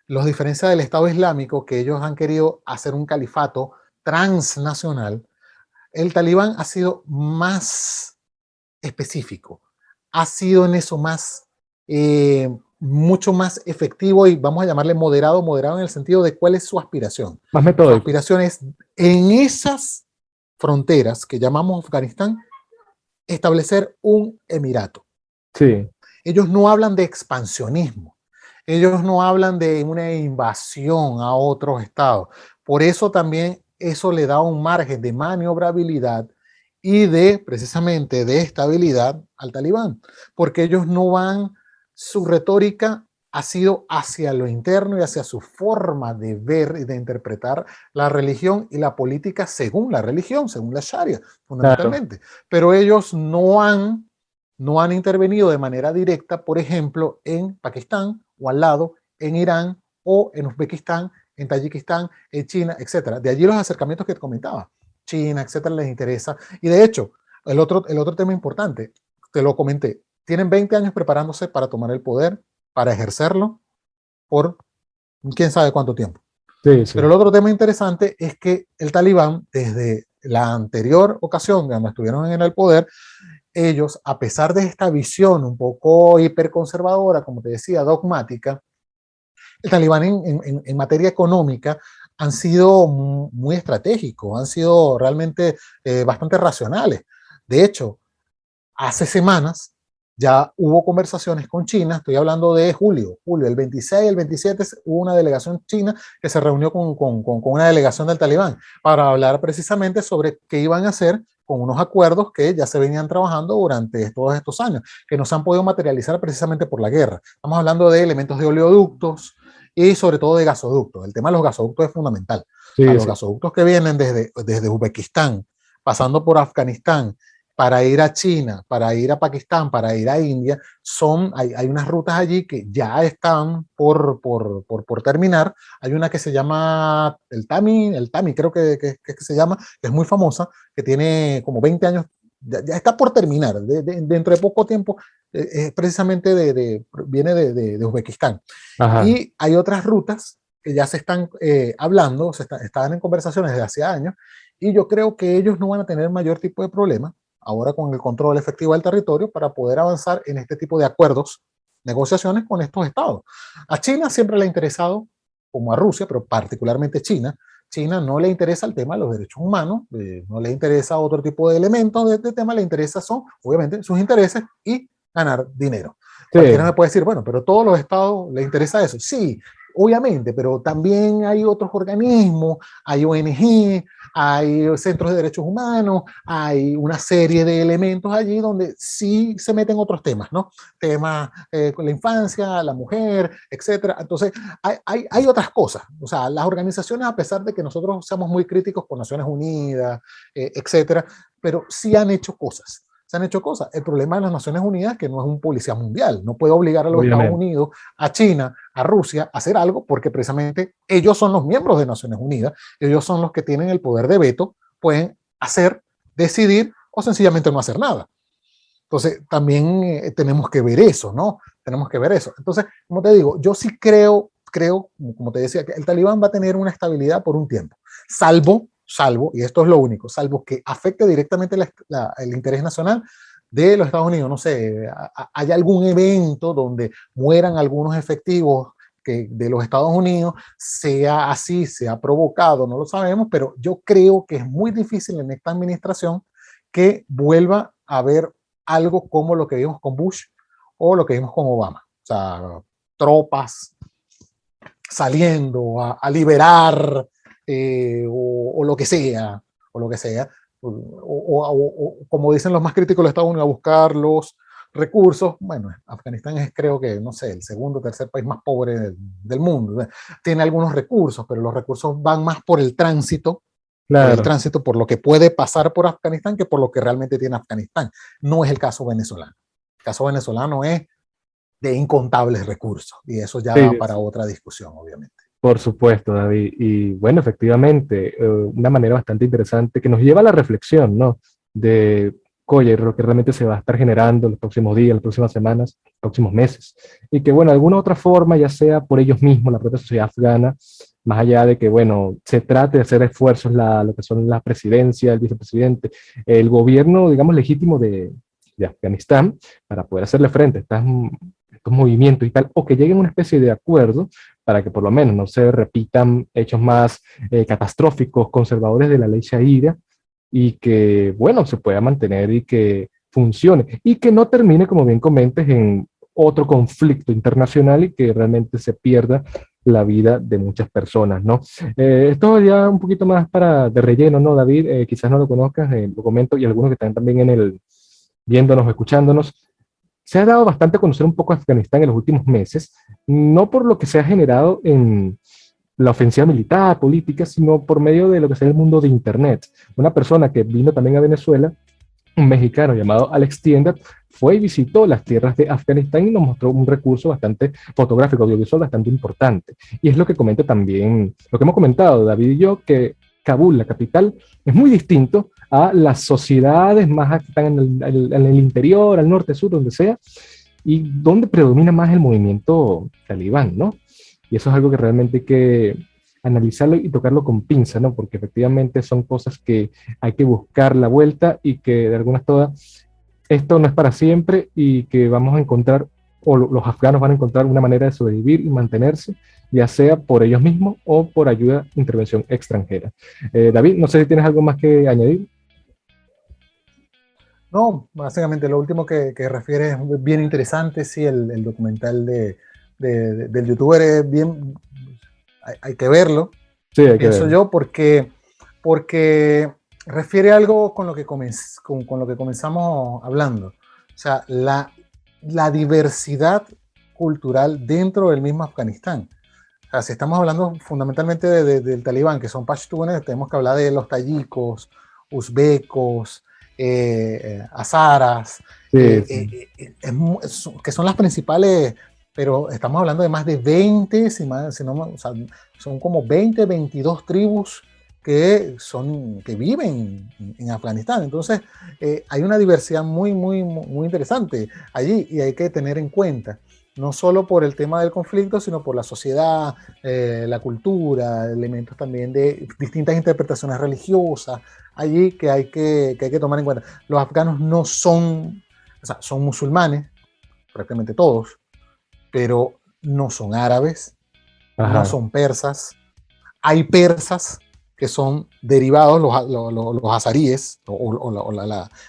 los diferencia del Estado Islámico, que ellos han querido hacer un califato transnacional. El talibán ha sido más específico, ha sido en eso mucho más efectivo, y vamos a llamarle moderado, moderado en el sentido de cuál es su aspiración. Más Su metódico. aspiración es en esas fronteras que llamamos Afganistán, establecer un emirato. Sí. Ellos no hablan de expansionismo, ellos no hablan de una invasión a otros estados. Por eso también eso le da un margen de maniobrabilidad y de, precisamente, de estabilidad al talibán, porque ellos no van, su retórica ha sido hacia lo interno y hacia su forma de ver y de interpretar la religión y la política según la religión, según la Sharia, Claro, fundamentalmente. Pero ellos no han intervenido de manera directa, por ejemplo, en Pakistán o al lado, en Irán o en Uzbekistán, en Tayikistán, en China, etcétera. De allí los acercamientos que te comentaba. China, etcétera, les interesa. Y de hecho, el otro tema importante, te lo comenté, tienen 20 años preparándose para tomar el poder, para ejercerlo por quién sabe cuánto tiempo. sí, Pero sí. el otro tema interesante es que el talibán, desde la anterior ocasión cuando estuvieron en el poder, ellos, a pesar de esta visión un poco hiperconservadora, como te decía, dogmática, el talibán en materia económica han sido muy estratégicos, han sido realmente bastante racionales. De hecho, hace semanas ya hubo conversaciones con China, estoy hablando de julio, el 26, el 27 hubo una delegación china que se reunió con una delegación del Talibán para hablar precisamente sobre qué iban a hacer con unos acuerdos que ya se venían trabajando durante todos estos años, que no se han podido materializar precisamente por la guerra. Estamos hablando de elementos de oleoductos y sobre todo de gasoductos. El tema de los gasoductos es fundamental. O sea, Sí, los sí. gasoductos que vienen desde Uzbekistán, pasando por Afganistán, para ir a China, para ir a Pakistán, para ir a India, hay unas rutas allí que ya están por terminar. Hay una que se llama el Tami creo que se llama, que es muy famosa, que tiene como 20 años, ya está por terminar, dentro de poco tiempo, precisamente viene de Uzbekistán. Ajá. Y hay otras rutas que ya se están hablando, estaban en conversaciones desde hace años, y yo creo que ellos no van a tener mayor tipo de problema ahora con el control efectivo del territorio para poder avanzar en este tipo de acuerdos, negociaciones con estos estados. A China siempre le ha interesado, como a Rusia, pero particularmente China no le interesa el tema de los derechos humanos, no le interesa otro tipo de elementos de este tema, le interesa son, obviamente, sus intereses y ganar dinero. Cualquiera Sí, me puede decir, bueno, pero a todos los estados les interesa eso. Sí, obviamente, pero también hay otros organismos, hay ONG, hay centros de derechos humanos, hay una serie de elementos allí donde sí se meten otros temas, ¿no? Temas con la infancia, la mujer, etcétera. Entonces, hay otras cosas. O sea, las organizaciones, a pesar de que nosotros seamos muy críticos con Naciones Unidas, etcétera, pero sí han hecho cosas. Se han hecho cosas. El problema de las Naciones Unidas es que no es un policía mundial. No puede obligar a los Estados obviamente. Unidos, a China, a Rusia a hacer algo porque precisamente ellos son los miembros de Naciones Unidas, ellos son los que tienen el poder de veto, pueden hacer, decidir o sencillamente no hacer nada. Entonces, también tenemos que ver eso, ¿no? Tenemos que ver eso. Entonces, como te digo, yo sí creo, como te decía, que el talibán va a tener una estabilidad por un tiempo, salvo, y esto es lo único, salvo que afecte directamente el interés nacional de los Estados Unidos. No sé, hay algún evento donde mueran algunos efectivos de los Estados Unidos, sea así, sea provocado, no lo sabemos, pero yo creo que es muy difícil en esta administración que vuelva a haber algo como lo que vimos con Bush o lo que vimos con Obama. O sea, tropas saliendo a liberar o lo que sea, o lo que sea, o como dicen los más críticos de Estados Unidos, a buscar los recursos. Bueno, Afganistán es, creo que, no sé, el segundo o tercer país más pobre del mundo. Tiene algunos recursos, pero los recursos van más Claro. por lo que puede pasar por Afganistán que por lo que realmente tiene Afganistán. No es el caso venezolano. El caso venezolano es de incontables recursos y eso ya da Sí, para sí. otra discusión, obviamente. Por supuesto, David. Y bueno, efectivamente, una manera bastante interesante que nos lleva a la reflexión, ¿no? De, oye, lo que realmente se va a estar generando en los próximos días, las próximas semanas, próximos meses. Y que, bueno, de alguna u otra forma, ya sea por ellos mismos, la propia sociedad afgana, más allá de que, bueno, se trate de hacer esfuerzos, lo que son la presidencia, el vicepresidente, el gobierno, digamos, legítimo de Afganistán, para poder hacerle frente a estos movimientos y tal, o que lleguen a una especie de acuerdo para que por lo menos no se repitan hechos más catastróficos, conservadores de la ley Sharia, y que, bueno, se pueda mantener y que funcione, y que no termine, como bien comentes, en otro conflicto internacional y que realmente se pierda la vida de muchas personas, ¿no? Esto ya un poquito más de relleno, ¿no, David? Quizás no lo conozcas, lo comento, y algunos que están también viéndonos o escuchándonos. Se ha dado bastante a conocer un poco Afganistán en los últimos meses, no por lo que se ha generado en la ofensiva militar, política, sino por medio de lo que es el mundo de Internet. Una persona que vino también a Venezuela, un mexicano llamado Alex Tiendat, fue y visitó las tierras de Afganistán y nos mostró un recurso bastante fotográfico, audiovisual, bastante importante. Y es lo que comenta también, lo que hemos comentado David y yo, que Kabul, la capital, es muy distinto a las sociedades más que están en el interior, al norte, sur, donde sea, y donde predomina más el movimiento talibán, ¿no? Y eso es algo que realmente hay que analizarlo y tocarlo con pinza, ¿no? Porque efectivamente son cosas que hay que buscar la vuelta y que de algunas todas esto no es para siempre y que vamos a encontrar, o los afganos van a encontrar una manera de sobrevivir y mantenerse, ya sea por ellos mismos o por ayuda, intervención extranjera. David, no sé si tienes algo más que añadir. No, básicamente lo último que refiere es bien interesante, sí, el documental del youtuber es bien, hay que verlo, Sí, hay que pienso verlo. yo, porque refiere algo con lo que, con lo que comenzamos hablando, o sea, la diversidad cultural dentro del mismo Afganistán. O sea, si estamos hablando fundamentalmente del talibán, que son pashtunes, tenemos que hablar de los tayikos, uzbecos, azaras, Sí, sí. que son las principales, pero estamos hablando de más de 20, si no, o sea, son como 20, 22 tribus que viven en Afganistán. Entonces, hay una diversidad muy interesante allí y hay que tener en cuenta, no solo por el tema del conflicto, sino por la sociedad, la cultura, elementos también de distintas interpretaciones religiosas allí que hay que tomar en cuenta. Los afganos no son, o sea, son musulmanes, prácticamente todos, pero no son árabes, no Ajá. son persas. Hay persas que son derivados, los azaríes,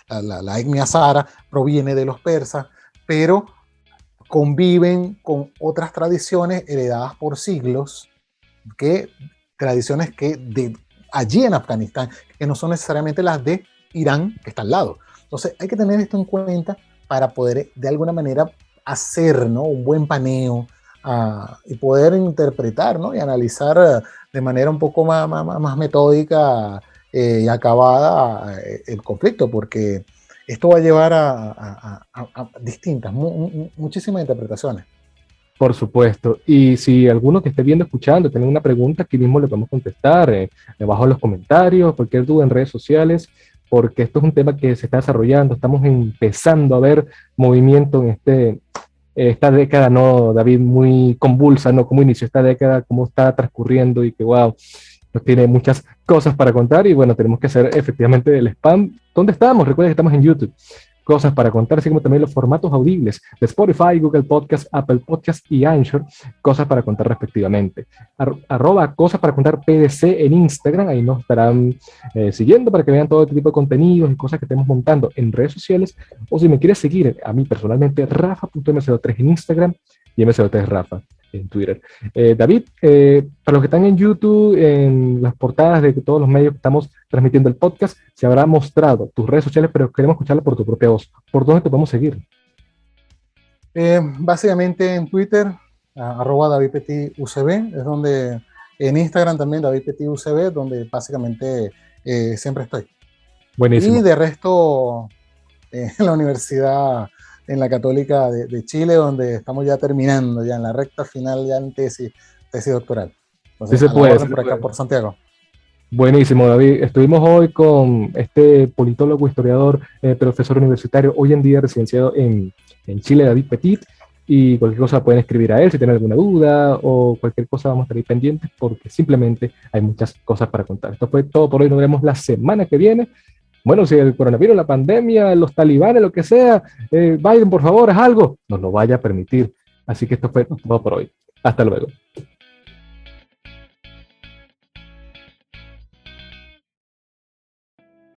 la etnia azara proviene de los persas, pero conviven con otras tradiciones heredadas por siglos, tradiciones que allí en Afganistán, que no son necesariamente las de Irán, que está al lado. Entonces hay que tener esto en cuenta para poder de alguna manera hacer, ¿no?, un buen paneo y poder interpretar, ¿no?, y analizar de manera un poco más metódica y acabada el conflicto, porque esto va a llevar a distintas, muchísimas interpretaciones. Por supuesto. Y si alguno que esté viendo, escuchando, tiene una pregunta, aquí mismo le podemos contestar, debajo en los comentarios, cualquier duda en redes sociales, porque esto es un tema que se está desarrollando, estamos empezando a ver movimiento en esta década, ¿no, David? Muy convulsa, ¿no? Cómo inició esta década, cómo está transcurriendo y que, wow, nos tiene muchas cosas para contar y bueno, tenemos que hacer efectivamente el spam. ¿Dónde estamos? Recuerden que estamos en YouTube. Cosas para contar, así como también los formatos audibles de Spotify, Google Podcast, Apple Podcast y Anchor, cosas para contar respectivamente. Arroba cosas para contar PDC en Instagram, ahí nos estarán siguiendo para que vean todo este tipo de contenidos y cosas que estemos montando en redes sociales, o si me quieres seguir a mí personalmente, rafa.mco3 en Instagram y mco3 Rafa en Twitter. David, para los que están en YouTube, en las portadas de todos los medios que estamos transmitiendo el podcast, se habrá mostrado tus redes sociales, pero queremos escucharla por tu propia voz. ¿Por dónde te podemos seguir? Básicamente en Twitter, arroba DavidPetitUCB, es donde, en Instagram también DavidPetitUCB, donde básicamente siempre estoy. Y Buenísimo. de resto, en la universidad, en la Católica de Chile, donde estamos ya terminando, ya en la recta final, ya en tesis doctoral. Sí Entonces, se a la puede, sí orden se por acá, puede. por Santiago. Buenísimo, David. Estuvimos hoy con este politólogo, historiador, profesor universitario, hoy en día residenciado en Chile, David Petit. Y cualquier cosa pueden escribir a él si tienen alguna duda o cualquier cosa, vamos a estar ahí pendientes porque simplemente hay muchas cosas para contar. Esto fue todo por hoy. Nos vemos la semana que viene. Bueno, si el coronavirus, la pandemia, los talibanes, lo que sea, Biden, por favor, haz algo, nos lo vaya a permitir. Así que esto fue todo por hoy. Hasta luego.